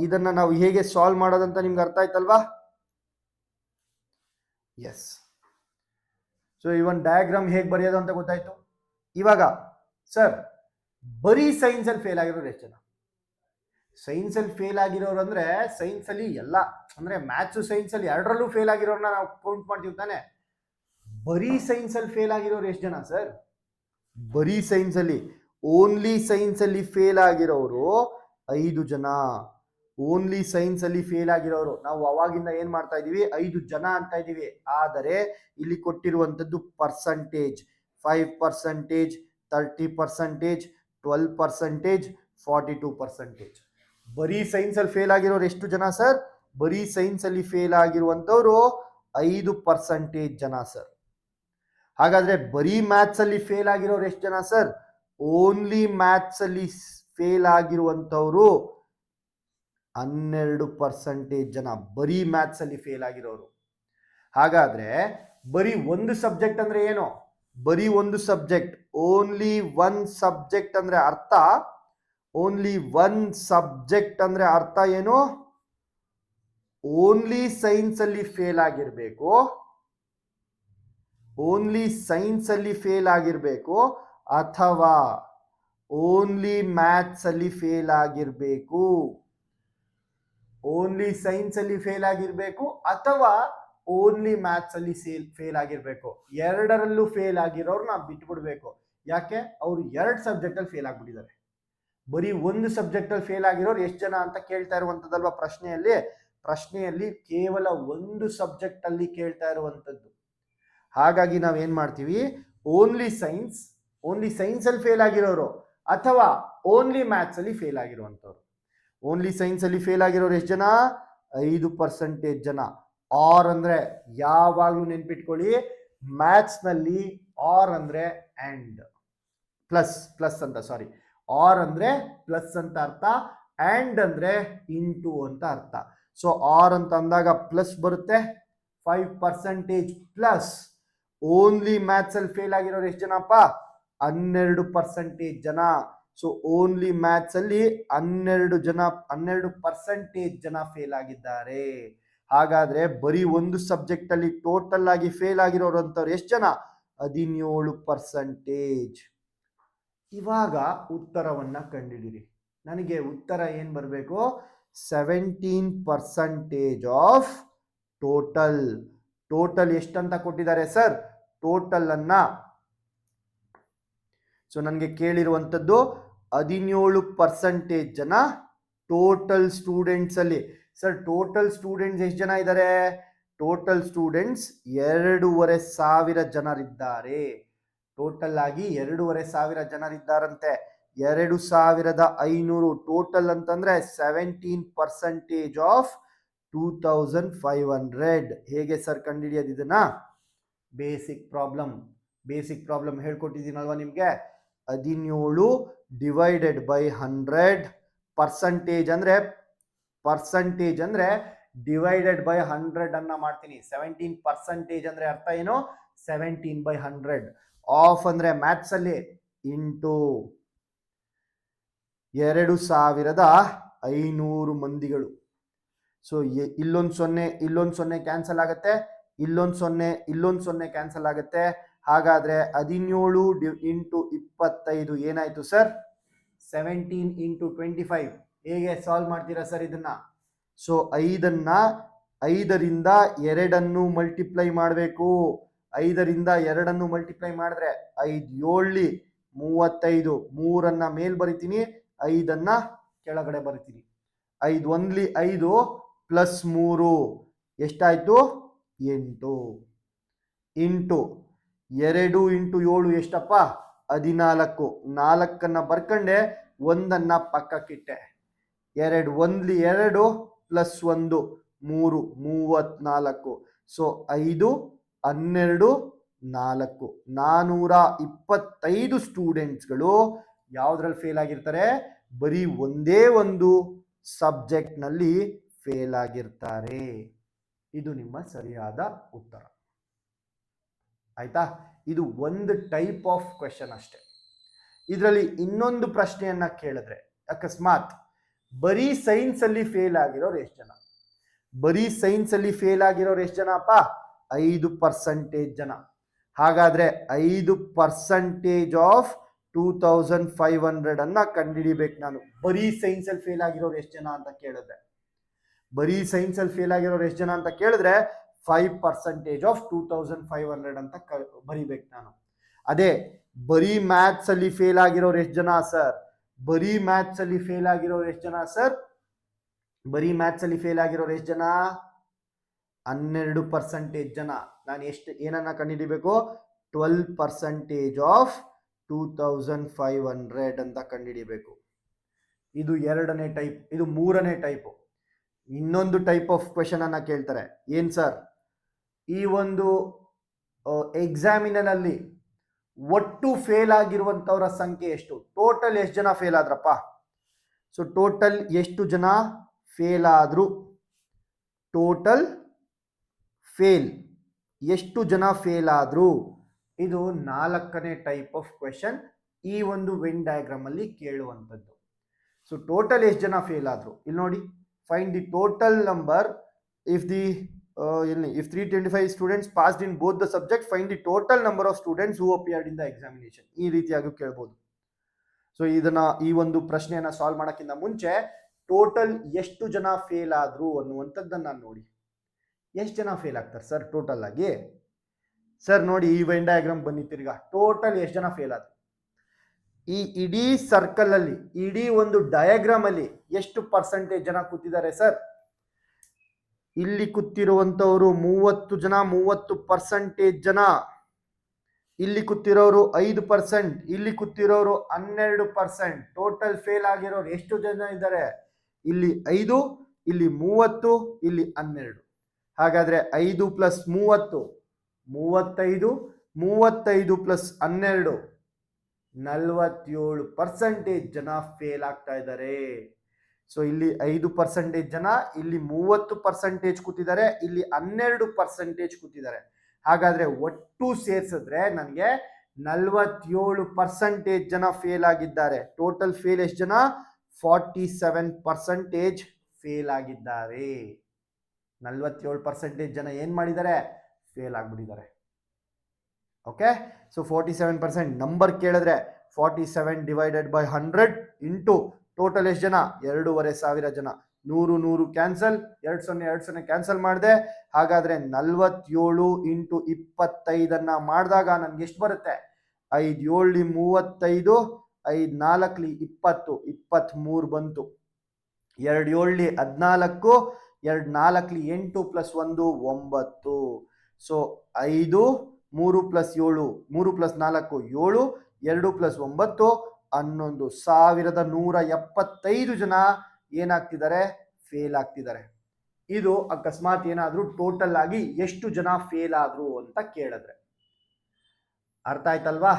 S1: ಇದನ್ನ ನಾವು ಹೇಗೆ ಸಾಲ್ವ್ ಮಾಡೋದಂತ ನಿಮ್ಗೆ ಅರ್ಥ ಆಯ್ತಲ್ವಾ? ಎಸ್. ಸೊ ಈ ಒಂದು ಡಯಾಗ್ರಾಮ್ ಹೇಗೆ ಬರೆಯೋದು ಅಂತ ಗೊತ್ತಾಯ್ತು. ಇವಾಗ ಸರ್ ಬರೀ ಸೈನ್ಸ್ ಅಲ್ಲಿ ಫೇಲ್ ಆಗಿರೋರು ಎಷ್ಟು ಜನ? ಸೈನ್ಸ್ ಅಲ್ಲಿ ಫೇಲ್ ಆಗಿರೋರು ಅಂದ್ರೆ ಸೈನ್ಸ್ ಅಲ್ಲಿ ಎಲ್ಲ ಅಂದ್ರೆ ಮ್ಯಾಥ್ಸ್ ಸೈನ್ಸ್ ಅಲ್ಲಿ ಎರಡರಲ್ಲೂ ಫೇಲ್ ಆಗಿರೋರ್ನ ನಾವು ಕೌಂಟ್ ಮಾಡ್ತೀವಿ ತಾನೆ. ಬರೀ ಸೈನ್ಸ್ ಅಲ್ಲಿ ಫೇಲ್ ಆಗಿರೋರು ಎಷ್ಟು ಜನ ಸರ್? ಬರೀ ಸೈನ್ಸ್ ಅಲ್ಲಿ, ಓನ್ಲಿ ಸೈನ್ಸ್ ಅಲ್ಲಿ ಫೇಲ್ ಆಗಿರೋರು 5 ಜನ. ಓನ್ಲಿ ಸೈನ್ಸ್ ಅಲ್ಲಿ ಫೇಲ್ ಆಗಿರೋರು ನಾವು ಅವಾಗಿಂದ ಏನ್ ಮಾಡ್ತಾ ಇದೀವಿ? 5 ಜನ ಅಂತ ಇದೀವಿ. ಆದರೆ ಇಲ್ಲಿ ಕೊಟ್ಟಿರುವಂತದ್ದು ಪರ್ಸೆಂಟೇಜ್ 5%, 30%, 12%, 42%. ಬರೀ ಸೈನ್ಸ್ ಅಲ್ಲಿ ಫೇಲ್ ಆಗಿರೋರು ಎಷ್ಟು ಜನ ಸರ್? ಬರೀ ಸೈನ್ಸ್ ಅಲ್ಲಿ ಫೇಲ್ ಆಗಿರುವಂತವ್ರು 5% ಜನ ಸರ್. ಹಾಗಾದ್ರೆ ಬರೀ ಮ್ಯಾಥ್ಸ್ ಅಲ್ಲಿ ಫೇಲ್ ಆಗಿರೋರು ಎಷ್ಟು ಜನ ಸರ್? ಓನ್ಲಿ ಮ್ಯಾಥ್ಸ್ ಅಲ್ಲಿ ಫೇಲ್ ಆಗಿರುವಂತವ್ರು 12% ಜನ ಬರೀ ಮ್ಯಾಥ್ಸ್ ಅಲ್ಲಿ ಫೇಲ್ ಆಗಿರೋರು. ಹಾಗಾದ್ರೆ ಬರೀ ಒಂದು ಸಬ್ಜೆಕ್ಟ್ ಅಂದ್ರೆ ಏನು? ಬರೀ ಒಂದು ಸಬ್ಜೆಕ್ಟ್, ಓನ್ಲಿ ಒನ್ ಸಬ್ಜೆಕ್ಟ್ ಅಂದ್ರೆ ಅರ್ಥ, ಓನ್ಲಿ ಒನ್ ಸಬ್ಜೆಕ್ಟ್ ಅಂದ್ರೆ ಅರ್ಥ ಏನು? ಓನ್ಲಿ ಸೈನ್ಸ್ ಅಲ್ಲಿ ಫೇಲ್ ಆಗಿರ್ಬೇಕು, ಓನ್ಲಿ ಸೈನ್ಸ್ ಅಲ್ಲಿ ಫೇಲ್ ಆಗಿರ್ಬೇಕು, ಅಥವಾ ಓನ್ಲಿ ಮ್ಯಾಥ್ಸ್ ಅಲ್ಲಿ ಫೇಲ್ ಆಗಿರ್ಬೇಕು. ಓನ್ಲಿ ಸೈನ್ಸ್ ಅಲ್ಲಿ ಫೇಲ್ ಆಗಿರ್ಬೇಕು ಅಥವಾ ಓನ್ಲಿ ಮ್ಯಾಥ್ಸ್ ಅಲ್ಲಿ ಫೇಲ್ ಆಗಿರ್ಬೇಕು. ಎರಡರಲ್ಲೂ ಫೇಲ್ ಆಗಿರೋರು ನಾವು ಬಿಟ್ಬಿಡ್ಬೇಕು. ಯಾಕೆ? ಅವ್ರು 2 ಸಬ್ಜೆಕ್ಟ್ ಅಲ್ಲಿ ಫೇಲ್ ಆಗ್ಬಿಟ್ಟಿದ್ದಾರೆ. ಬರೀ ಒಂದು ಸಬ್ಜೆಕ್ಟ್ ಅಲ್ಲಿ ಫೇಲ್ ಆಗಿರೋರು ಎಷ್ಟು ಜನ ಅಂತ ಕೇಳ್ತಾ ಇರುವಂತದ್ದಲ್ವಾ ಪ್ರಶ್ನೆಯಲ್ಲಿ. ಪ್ರಶ್ನೆಯಲ್ಲಿ ಕೇವಲ ಒಂದು ಸಬ್ಜೆಕ್ಟ್ ಅಲ್ಲಿ ಕೇಳ್ತಾ ಇರುವಂತದ್ದು. ಹಾಗಾಗಿ ನಾವೇನ್ ಮಾಡ್ತೀವಿ, ಓನ್ಲಿ ಸೈನ್ಸ್ ಅಲ್ಲಿ ಫೇಲ್ ಆಗಿರೋರು ಅಥವಾ ಓನ್ಲಿ ಮ್ಯಾಥ್ಸ್ ಅಲ್ಲಿ ಫೇಲ್ ಆಗಿರುವಂತವ್ರು. ಓನ್ಲಿ ಸೈನ್ಸ್ ಅಲ್ಲಿ ಫೇಲ್ ಆಗಿರೋರು ಎಷ್ಟು ಜನ? 5% ಜನ. ಆರ್ ಅಂದ್ರೆ ಯಾವಾಗ್ಲೂ ನೆನ್ಪಿಟ್ಕೊಳ್ಳಿ, ಮ್ಯಾಥ್ಸ್ ನಲ್ಲಿ ಆರ್ ಅಂದ್ರೆ ಅಂಡ್, ಪ್ಲಸ್ ಅಂತ, ಸಾರಿ, ಆರ್ ಅಂದ್ರೆ ಪ್ಲಸ್ ಅಂತ ಅರ್ಥ, ಅಂಡ್ ಅಂದ್ರೆ ಇಂಟು ಅಂತ ಅರ್ಥ. ಸೊ ಆರ್ ಅಂತ ಅಂದಾಗ ಪ್ಲಸ್ ಬರುತ್ತೆ, 5% ಪ್ಲಸ್. ಓನ್ಲಿ ಮ್ಯಾಥ್ಸ್ ಅಲ್ಲಿ ಫೇಲ್ ಆಗಿರೋರು ಎಷ್ಟು ಜನಪ್ಪ? 12% ಜನ. ಸೊ ಓನ್ಲಿ ಮ್ಯಾಥ್ಸ್ ಅಲ್ಲಿ 12% ಜನ ಫೇಲ್ ಆಗಿದ್ದಾರೆ. ಹಾಗಾದ್ರೆ ಬರೀ ಒಂದು ಸಬ್ಜೆಕ್ಟ್ ಅಲ್ಲಿ ಟೋಟಲ್ ಆಗಿ ಫೇಲ್ ಆಗಿರೋರು ಅಂತವ್ರು ಎಷ್ಟು ಜನ? 17%. ಇವಾಗ ಉತ್ತರವನ್ನ ಕಂಡಿಡಿರಿ. ನನಗೆ ಉತ್ತರ ಏನ್ ಬರಬೇಕು? 17% ಆಫ್ ಟೋಟಲ್. ಟೋಟಲ್ ಎಷ್ಟಂತ ಕೊಟ್ಟಿದ್ದಾರೆ ಸರ್? ಟೋಟಲ್ ಅನ್ನ, ಸೊ ನನಗೆ ಕೇಳಿರುವಂತದ್ದು 17% ಜನ ಟೋಟಲ್ ಸ್ಟೂಡೆಂಟ್ಸ್ ಅಲ್ಲಿ. ಸರ್ ಟೋಟಲ್ ಸ್ಟೂಡೆಂಟ್ಸ್ ಎಷ್ಟು ಜನ ಇದ್ದಾರೆ? ಟೋಟಲ್ ಸ್ಟೂಡೆಂಟ್ಸ್ 2,500 ಜನರಿದ್ದಾರೆ. ಟೋಟಲ್ ಆಗಿ 2,500 ಜನರಿದ್ದಾರಂತೆ. 2,500 ಟೋಟಲ್ ಅಂತಂದ್ರೆ 17% ಆಫ್ 2,500. ಹೇಗೆ ಸರ್ ಕಂಡುಹಿಡಿಯೋದು ಇದನ್ನ? ಬೇಸಿಕ್ ಪ್ರಾಬ್ಲಮ್ ಹೇಳ್ಕೊಟ್ಟಿದ್ದೀನಲ್ವಾ ನಿಮ್ಗೆ. 17 ಡಿವೈಡೆಡ್ ಬೈ 100. ಪರ್ಸಂಟೇಜ್ ಅಂದ್ರೆ ಡಿವೈಡೆಡ್ ಬೈ 100 ಅನ್ನ ಮಾಡ್ತೀನಿ. 17% ಅಂದ್ರೆ ಅರ್ಥ ಏನು? 17/100. ಆಫ್ ಅಂದ್ರೆ ಮ್ಯಾಥ್ಸ್ ಅಲ್ಲಿ ಇಂಟು 2,500 ಮಂದಿಗಳು. ಸೊ ಇಲ್ಲೊಂದು 0 ಕ್ಯಾನ್ಸಲ್ ಆಗುತ್ತೆ, ಇಲ್ಲೊಂದು 0 ಕ್ಯಾನ್ಸಲ್ ಆಗುತ್ತೆ. ಹಾಗಾದ್ರೆ 17 ಇಂಟು 25 ಏನಾಯ್ತು ಸರ್? 17 ಇಂಟು 25. ಹೇಗೆ ಸಾಲ್ವ್ ಮಾಡ್ತೀರಾ ಸರ್ ಇದನ್ನ? ಸೊ 5ರಿಂದ 2 ಮಲ್ಟಿಪ್ಲೈ ಮಾಡಬೇಕು. 5ರಿಂದ 2 ಮಲ್ಟಿಪ್ಲೈ ಮಾಡಿದ್ರೆ 5 7 35. 3 ಮೇಲ್ ಬರಿತೀನಿ, 5 ಕೆಳಗಡೆ ಬರಿತೀನಿ. 5 1 5 ಪ್ಲಸ್ 3 ಎಷ್ಟಾಯ್ತು? 8. ಇಂಟು 2 ಇಂಟು 7 ಎಷ್ಟಪ್ಪ? 14. 4 ಬರ್ಕಂಡೆ, 1 ಪಕ್ಕಕ್ಕಿಟ್ಟೆ. 2 1 2 ಪ್ಲಸ್ 1 3 34. ಸೊ 5 12 4. 425 ಸ್ಟೂಡೆಂಟ್ಸ್ಗಳು ಯಾವ್ದ್ರಲ್ಲಿ ಫೇಲ್ ಆಗಿರ್ತಾರೆ? ಬರೀ ಒಂದೇ ಒಂದು ಸಬ್ಜೆಕ್ಟ್ ನಲ್ಲಿ ಫೇಲ್ ಆಗಿರ್ತಾರೆ. ಇದು ನಿಮ್ಮ ಸರಿಯಾದ ಉತ್ತರ. ಆಯ್ತಾ? ಇದು ಒಂದು ಟೈಪ್ ಆಫ್ ಕ್ವೆಶನ್ ಅಷ್ಟೇ. ಇದರಲ್ಲಿ ಇನ್ನೊಂದು ಪ್ರಶ್ನೆಯನ್ನ ಕೇಳಿದ್ರೆ, ಅಕಸ್ಮಾತ್ ಬರೀ ಸೈನ್ಸ್ ಅಲ್ಲಿ ಫೇಲ್ ಆಗಿರೋರು ಎಷ್ಟು ಜನ? ಬರೀ ಸೈನ್ಸ್ ಅಲ್ಲಿ ಫೇಲ್ ಆಗಿರೋರು ಎಷ್ಟು ಜನಪ್ಪ? 5% ಜನ. ಹಾಗಾದ್ರೆ 5% ಆಫ್ 2,500 ಅನ್ನ ಕಂಡುಹಿಡಿಬೇಕು ನಾನು. ಬರೀ ಸೈನ್ಸ್ ಅಲ್ಲಿ ಫೇಲ್ ಆಗಿರೋರು ಎಷ್ಟು ಜನ ಅಂತ ಕೇಳಿದ್ರೆ, ಬರೀ ಸೈನ್ಸ್ ಅಲ್ಲಿ ಫೇಲ್ ಆಗಿರೋರು ಎಷ್ಟು ಜನ ಅಂತ ಕೇಳಿದ್ರೆ 5% ಆಫ್ 2,500 ಅಂತ ಬರಿಬೇಕು ನಾನು. ಅದೇ ಬರೀ ಮ್ಯಾಥ್ಸ್ ಅಲ್ಲಿ ಫೇಲ್ ಆಗಿರೋರು ಎಷ್ಟು ಜನ ಸರ್? ಬರೀ ಮ್ಯಾಥ್ಸ್ ಅಲ್ಲಿ ಫೇಲ್ ಆಗಿರೋರು ಎಷ್ಟು ಜನ ಸರ್? ಬರೀ ಮ್ಯಾಥ್ಸ್ ಅಲ್ಲಿ ಫೇಲ್ ಆಗಿರೋರು ಎಷ್ಟು ಜನ? 12% ಜನ. ನಾನು ಏನನ್ನ ಕಂಡುಹಿಡಿಬೇಕು? 12% ಆಫ್ 2,500 ಅಂತ ಕಂಡುಹಿಡಿಬೇಕು. ಇದು 2ನೇ ಟೈಪ್. ಇದು 3ನೇ ಟೈಪ್. ಇನ್ನೊಂದು ಟೈಪ್ ಆಫ್ ಕ್ವೆಶನ್ ಅನ್ನ ಕೇಳ್ತಾರೆ. ಏನ್ ಸರ್? ಈ ಒಂದು ಎಕ್ಸಾಮಿನಲ್ಲಿ ಒಟ್ಟು ಫೇಲ್ ಆಗಿರುವಂತವರ ಸಂಖ್ಯೆ ಎಷ್ಟು? ಟೋಟಲ್ ಎಷ್ಟು ಜನ ಫೇಲ್ ಆದ್ರಪ್ಪ? ಸೊ ಟೋಟಲ್ ಎಷ್ಟು ಜನ ಫೇಲ್ ಆದ್ರು, ಟೋಟಲ್ ಫೇಲ್ ಎಷ್ಟು ಜನ ಫೇಲ್ ಆದ್ರು. ಇದು 4ನೇ ಟೈಪ್ ಆಫ್ ಕ್ವೆಶನ್ ಈ ಒಂದು ವೆನ್ ಡಯಾಗ್ರಾಮ್ ಅಲ್ಲಿ ಕೇಳುವಂಥದ್ದು. ಸೊ ಟೋಟಲ್ ಎಷ್ಟು ಜನ ಫೇಲ್ ಆದ್ರು ಇಲ್ಲಿ ನೋಡಿ, find the total number if the if 325 students passed in both the subject, find the total number of students who appeared in the examination. ಈ ರೀತಿಯಾಗಿ ಕೇಳಬಹುದು. ಸೊ ಇದನ್ನ ಈ ಒಂದು ಪ್ರಶ್ನೆಯನ್ನ ಸಾಲ್ವ್ ಮಾಡಕ್ಕಿಂತ ಮುಂಚೆ ಟೋಟಲ್ ಎಷ್ಟು ಜನ ಫೇಲ್ ಆದ್ರು ಅನ್ನುವಂಥದ್ದನ್ನ ನೋಡಿ. ಎಷ್ಟು ಜನ ಫೇಲ್ ಆಗ್ತಾರೆ ಸರ್ ಟೋಟಲ್ ಆಗಿ? ಸರ್ ನೋಡಿ, ಈ ವೆನ್ ಡಯಾಗ್ರಾಮ್ ಬನ್ನಿ ತಿರ್ಗಾ, ಟೋಟಲ್ ಎಷ್ಟು ಜನ ಫೇಲ್ ಆದ್ರು? ಈ ಇಡೀ ಸರ್ಕಲ್ ಅಲ್ಲಿ, ಇಡೀ ಒಂದು ಡಯಾಗ್ರಾಮ್ ಅಲ್ಲಿ ಎಷ್ಟು ಪರ್ಸೆಂಟೇಜ್ ಜನ ಕೂತಿದ್ದಾರೆ ಸರ್? ಇಲ್ಲಿ ಕೂತಿರುವಂತವರು 30 ಜನ, 30% ಜನ. ಇಲ್ಲಿ ಕೂತಿರೋರು 5%, ಇಲ್ಲಿ ಕೂತಿರೋರು 12%. ಟೋಟಲ್ ಫೇಲ್ ಆಗಿರೋರು ಎಷ್ಟು ಜನ ಇದ್ದಾರೆ? ಇಲ್ಲಿ 5, ಇಲ್ಲಿ 30, ಇಲ್ಲಿ 12. ಹಾಗಾದ್ರೆ 5 + 30 35, 35 + 12 47% ಜನ ಫೇಲ್ ಆಗ್ತಾ ಇದ್ದಾರೆ. ಸೊ ಇಲ್ಲಿ 5% ಜನ, ಇಲ್ಲಿ 30% ಕೂತಿದ್ದಾರೆ, ಇಲ್ಲಿ 12% ಕೂತಿದ್ದಾರೆ. ಹಾಗಾದ್ರೆ ಒಟ್ಟು ಸೇರಿಸಿದ್ರೆ ನನಗೆ 47% ಜನ ಫೇಲ್ ಆಗಿದ್ದಾರೆ. ಟೋಟಲ್ ಫೇಲ್ ಎಷ್ಟು ಜನ? 47% ಫೇಲ್ ಆಗಿದ್ದಾರೆ. 47% ಜನ ಏನ್ ಮಾಡಿದ್ದಾರೆ? ಫೇಲ್ ಆಗ್ಬಿಟ್ಟಿದ್ದಾರೆ. ಓಕೆ, ಸೊ 47% ನಂಬರ್ ಕೇಳಿದ್ರೆ 47 ಡಿವೈಡೆಡ್ ಬೈ 100 ಇಂಟು ಟೋಟಲ್ ಎಷ್ಟು ಜನ? 2500 ಜನ. 100 100 ಕ್ಯಾನ್ಸಲ್, 20 ಕ್ಯಾನ್ಸಲ್ ಮಾಡಿದೆ. ಹಾಗಾದ್ರೆ 47 ಇಂಟು 25 ಮಾಡಿದಾಗ ನನ್ಗೆ ಎಷ್ಟು ಬರುತ್ತೆ? 5 7 35, 5 4 20, 23 ಬಂತು. 2 7 14, 2 4 8 + 1 9. ಸೊ 5 3 + 7, 3 + 4 7, 2 + 9 1175 ಜನ ಏನಾಗ್ತಿದ್ದಾರೆ? ಫೇಲ್ ಆಗ್ತಿದ್ದಾರೆ. ಇದು ಅಕಸ್ಮಾತ್ ಏನಾದ್ರೂ ಟೋಟಲ್ ಆಗಿ ಎಷ್ಟು ಜನ ಫೇಲ್ ಆದ್ರು ಅಂತ ಕೇಳಿದ್ರೆ. ಅರ್ಥ ಆಯ್ತಲ್ವಾ?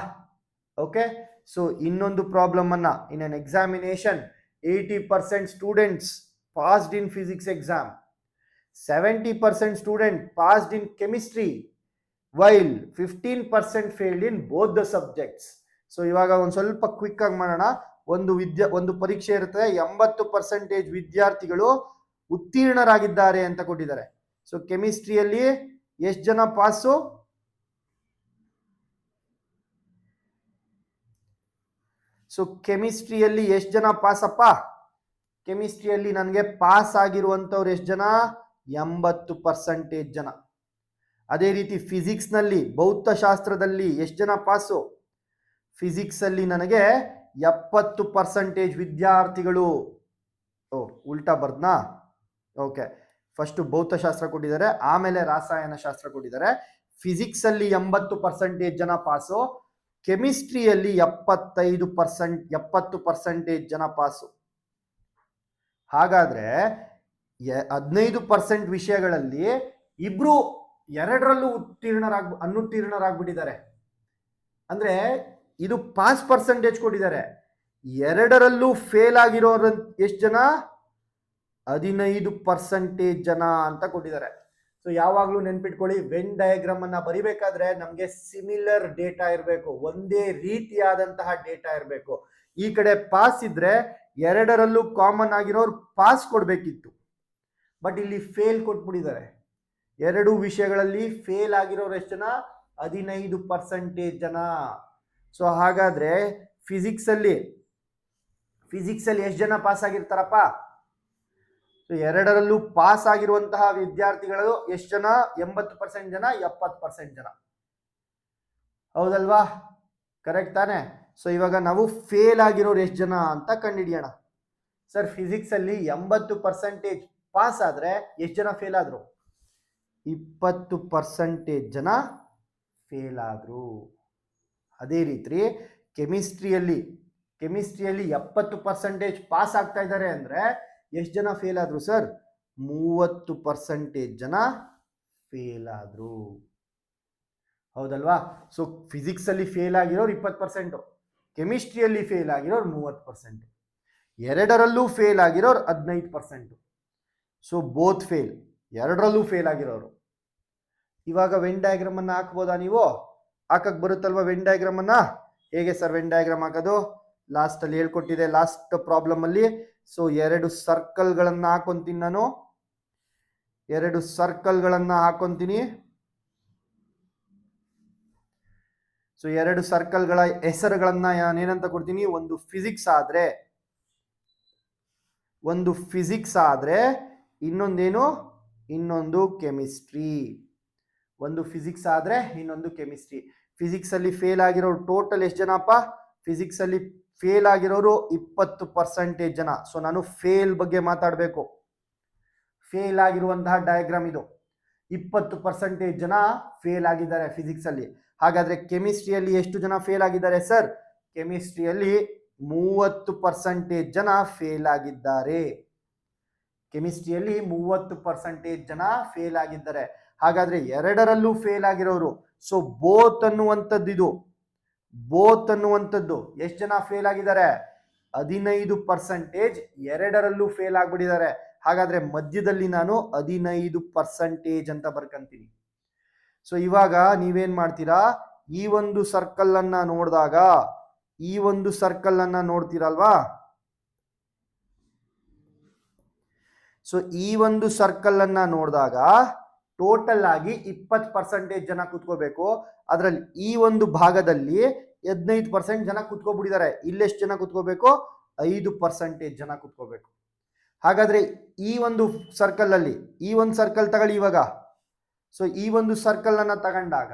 S1: ಓಕೆ, ಸೊ ಇನ್ನೊಂದು ಪ್ರಾಬ್ಲಮ್ ಅನ್ನ, in an examination 80% students passed in physics exam, 70% student passed in chemistry, while 15% failed in both the subjects. So ಇವಾಗ ಒಂದು ಸ್ವಲ್ಪ ಕ್ವಿಕ್ ಆಗಿ ಮಾಡೋಣ. ಒಂದು ಪರೀಕ್ಷೆ ಇರುತ್ತೆ, 80% ವಿದ್ಯಾರ್ಥಿಗಳು ಉತ್ತೀರ್ಣರಾಗಿದ್ದಾರೆ ಅಂತ ಕೊಟ್ಟಿದ್ದಾರೆ. ಸೊ ಕೆಮಿಸ್ಟ್ರಿಯಲ್ಲಿ ಎಷ್ಟು ಜನ ಪಾಸು? ಸೊ ಕೆಮಿಸ್ಟ್ರಿಯಲ್ಲಿ ಎಷ್ಟು ಜನ ಪಾಸಪ್ಪ? ಕೆಮಿಸ್ಟ್ರಿಯಲ್ಲಿ ನನಗೆ ಪಾಸ್ ಆಗಿರುವಂತವ್ರು ಎಷ್ಟು ಜನ? 80% ಜನ. ಅದೇ ರೀತಿ ಫಿಸಿಕ್ಸ್ ನಲ್ಲಿ, ಭೌತಶಾಸ್ತ್ರದಲ್ಲಿ ಎಷ್ಟು ಜನ ಪಾಸು? ಫಿಸಿಕ್ಸ್ ಅಲ್ಲಿ ನನಗೆ 70% ವಿದ್ಯಾರ್ಥಿಗಳು. ಉಲ್ಟಾ ಬರ್ದ್ನಾ? ಓಕೆ, ಫಸ್ಟ್ ಭೌತಶಾಸ್ತ್ರ ಕೊಟ್ಟಿದ್ದಾರೆ, ಆಮೇಲೆ ರಾಸಾಯನ ಶಾಸ್ತ್ರ ಕೊಟ್ಟಿದ್ದಾರೆ. ಫಿಸಿಕ್ಸ್ ಅಲ್ಲಿ 80% ಜನ ಪಾಸು, ಕೆಮಿಸ್ಟ್ರಿಯಲ್ಲಿ 70% ಜನ ಪಾಸು. ಹಾಗಾದ್ರೆ 15% ವಿಷಯಗಳಲ್ಲಿ ಇಬ್ರು ಎರಡರಲ್ಲೂ ಅನುತ್ತೀರ್ಣರಾಗ್ಬಿಟ್ಟಿದ್ದಾರೆ. ಅಂದ್ರೆ ಇದು ಪಾಸ್ ಪರ್ಸೆಂಟೇಜ್ ಕೊಟ್ಟಿದ್ದಾರೆ. ಎರಡರಲ್ಲೂ ಫೇಲ್ ಆಗಿರೋರು ಎಷ್ಟು ಜನ? 15% ಜನ ಅಂತ ಕೊಟ್ಟಿದ್ದಾರೆ. ಸೊ ಯಾವಾಗ್ಲೂ ನೆನ್ಪಿಟ್ಕೊಳ್ಳಿ, ವೆನ್ ಡಯಾಗ್ರಾಮ್ ಅನ್ನ ಬರಿಬೇಕಾದ್ರೆ ನಮ್ಗೆ ಸಿಮಿಲರ್ ಡೇಟಾ ಇರಬೇಕು, ಒಂದೇ ರೀತಿಯಾದಂತಹ ಡೇಟಾ ಇರಬೇಕು. ಈ ಕಡೆ ಪಾಸ್ ಇದ್ರೆ ಎರಡರಲ್ಲೂ ಕಾಮನ್ ಆಗಿರೋರು ಪಾಸ್ ಕೊಡ್ಬೇಕಿತ್ತು, ಬಟ್ ಇಲ್ಲಿ ಫೇಲ್ ಕೊಟ್ಬಿಟ್ಟಿದ್ದಾರೆ. ಎರಡು ವಿಷಯಗಳಲ್ಲಿ ಫೇಲ್ ಆಗಿರೋರು ಎಷ್ಟು ಜನ? 15% ಜನ. ಸೊ ಹಾಗಾದ್ರೆ ಫಿಸಿಕ್ಸ್ ಅಲ್ಲಿ ಎಷ್ಟು ಜನ ಪಾಸ್ ಆಗಿರ್ತಾರಪ್ಪ? ಸೊ ಎರಡರಲ್ಲೂ ಪಾಸ್ ಆಗಿರುವಂತಹ ವಿದ್ಯಾರ್ಥಿಗಳು ಎಷ್ಟು ಜನ? 80% ಜನ, 70% ಜನ. ಹೌದಲ್ವಾ? ಕರೆಕ್ಟ್ ತಾನೆ? ಸೊ ಇವಾಗ ನಾವು ಫೇಲ್ ಆಗಿರೋರು ಎಷ್ಟು ಜನ ಅಂತ ಕಂಡುಹಿಡಿಯೋಣ. ಸರ್ ಫಿಸಿಕ್ಸ್ ಅಲ್ಲಿ 80% ಪಾಸ್ ಆದ್ರೆ ಎಷ್ಟು ಜನ ಫೇಲ್ ಆದ್ರು? 20% ಜನ ಫೇಲ್ ಆದ್ರು. ಅದೇ ರೀತಿ ಕೆಮಿಸ್ಟ್ರಿಯಲ್ಲಿ 70% ಪಾಸ್ ಆಗ್ತಾ ಇದ್ದಾರೆ ಅಂದ್ರೆ ಎಷ್ಟು ಜನ ಫೇಲ್ ಆದ್ರು ಸರ್? 30% ಜನ ಫೇಲ್ ಆದ್ರು. ಹೌದಲ್ವಾ? ಸೊ ಫಿಸಿಕ್ಸ್ ಅಲ್ಲಿ ಫೇಲ್ ಆಗಿರೋರು 20%, ಕೆಮಿಸ್ಟ್ರಿಯಲ್ಲಿ ಫೇಲ್ ಆಗಿರೋರು 30%, ಎರಡರಲ್ಲೂ ಫೇಲ್ ಆಗಿರೋರು 15%. ಸೊ ಬೋತ್ ಫೇಲ್, ಎರಡರಲ್ಲೂ ಫೇಲ್ ಆಗಿರೋರು. ಇವಾಗ ವೆನ್ ಡಯಾಗ್ರಾಮ್ ಅನ್ನ ಹಾಕ್ಬೋದಾ? ನೀವು ಹಾಕಕ್ ಬರುತ್ತಲ್ವಾ ವೆನ್ ಡಯಾಗ್ರಾಮ್ ಅನ್ನ? ಹೇಗೆ ಸರ್ ವೆನ್ ಡಯಾಗ್ರಾಮ್ ಹಾಕೋದು? ಲಾಸ್ಟ್ ಅಲ್ಲಿ ಹೇಳ್ಕೊಟ್ಟಿದೆ, ಲಾಸ್ಟ್ ಪ್ರಾಬ್ಲಮ್ ಅಲ್ಲಿ. ಸೊ ಎರಡು ಸರ್ಕಲ್ ಗಳನ್ನ ಹಾಕೊಂತೀನಿ ನಾನು, ಎರಡು ಸರ್ಕಲ್ ಗಳನ್ನ ಹಾಕೊಂತೀನಿ. ಸೊ ಎರಡು ಸರ್ಕಲ್ ಗಳ ಹೆಸರುಗಳನ್ನ ನಾನೇನಂತ ಕೊಡ್ತೀನಿ? ಒಂದು ಫಿಸಿಕ್ಸ್ ಆದ್ರೆ ಇನ್ನೊಂದೇನು? ಇನ್ನೊಂದು ಕೆಮಿಸ್ಟ್ರಿ. ಒಂದು ಫಿಸಿಕ್ಸ್ ಆದ್ರೆ ಇನ್ನೊಂದು ಕೆಮಿಸ್ಟ್ರಿ. ಫಿಸಿಕ್ಸ್ ಅಲ್ಲಿ ಫೇಲ್ ಆಗಿರೋರು ಟೋಟಲ್ ಎಷ್ಟು ಜನಪ್ಪ? ಫಿಸಿಕ್ಸ್ ಅಲ್ಲಿ ಫೇಲ್ ಆಗಿರೋರು 20% ಜನ. ಸೊ ನಾನು ಫೇಲ್ ಬಗ್ಗೆ ಮಾತಾಡಬೇಕು. ಫೇಲ್ ಆಗಿರುವಂತಹ ಡಯಾಗ್ರಾಮ್ ಇದು. 20% ಜನ ಫೇಲ್ ಆಗಿದ್ದಾರೆ ಫಿಸಿಕ್ಸ್ ಅಲ್ಲಿ. ಹಾಗಾದ್ರೆ ಕೆಮಿಸ್ಟ್ರಿಯಲ್ಲಿ ಎಷ್ಟು ಜನ ಫೇಲ್ ಆಗಿದ್ದಾರೆ ಸರ್? ಕೆಮಿಸ್ಟ್ರಿಯಲ್ಲಿ 30% ಜನ ಫೇಲ್ ಆಗಿದ್ದಾರೆ. ಕೆಮಿಸ್ಟ್ರಿಯಲ್ಲಿ 30% ಜನ ಫೇಲ್ ಆಗಿದ್ದಾರೆ. ಹಾಗಾದ್ರೆ ಎರಡರಲ್ಲೂ ಫೇಲ್ ಆಗಿರೋರು. ಸೊ ಬೋತ್ ಅನ್ನುವಂಥದ್ದು ಇದು. ಬೋತ್ ಅನ್ನುವಂಥದ್ದು ಎಷ್ಟು ಜನ ಫೇಲ್ ಆಗಿದ್ದಾರೆ? 15% ಎರಡರಲ್ಲೂ ಫೇಲ್ ಆಗ್ಬಿಟ್ಟಿದ್ದಾರೆ. ಹಾಗಾದ್ರೆ ಮಧ್ಯದಲ್ಲಿ ನಾನು 15% ಅಂತ ಬರ್ಕಂತೀನಿ. ಸೊ ಇವಾಗ ನೀವೇನ್ ಮಾಡ್ತೀರಾ? ಈ ಒಂದು ಸರ್ಕಲ್ ಅನ್ನ ನೋಡಿದಾಗ, ಈ ಒಂದು ಸರ್ಕಲ್ ಅನ್ನ ನೋಡ್ತೀರಲ್ವಾ? ಸೊ ಈ ಒಂದು ಸರ್ಕಲ್ ಅನ್ನ ನೋಡಿದಾಗ ಟೋಟಲ್ ಆಗಿ 20% ಜನ ಕುತ್ಕೋಬೇಕು. ಅದರಲ್ಲಿ ಈ ಒಂದು ಭಾಗದಲ್ಲಿ 15% ಜನ ಕುತ್ಕೋಬಿಟ್ಟಿದ್ದಾರೆ. ಇಲ್ಲೆಷ್ಟು ಜನ ಕುತ್ಕೋಬೇಕು? 5% ಜನ ಕುತ್ಕೋಬೇಕು. ಹಾಗಾದ್ರೆ ಈ ಒಂದು ಸರ್ಕಲ್ ಅಲ್ಲಿ, ಈ ಒಂದು ಸರ್ಕಲ್ ತಗೊಳ್ಳಿ ಇವಾಗ. ಸೊ ಈ ಒಂದು ಸರ್ಕಲ್ ಅನ್ನ ತಗೊಂಡಾಗ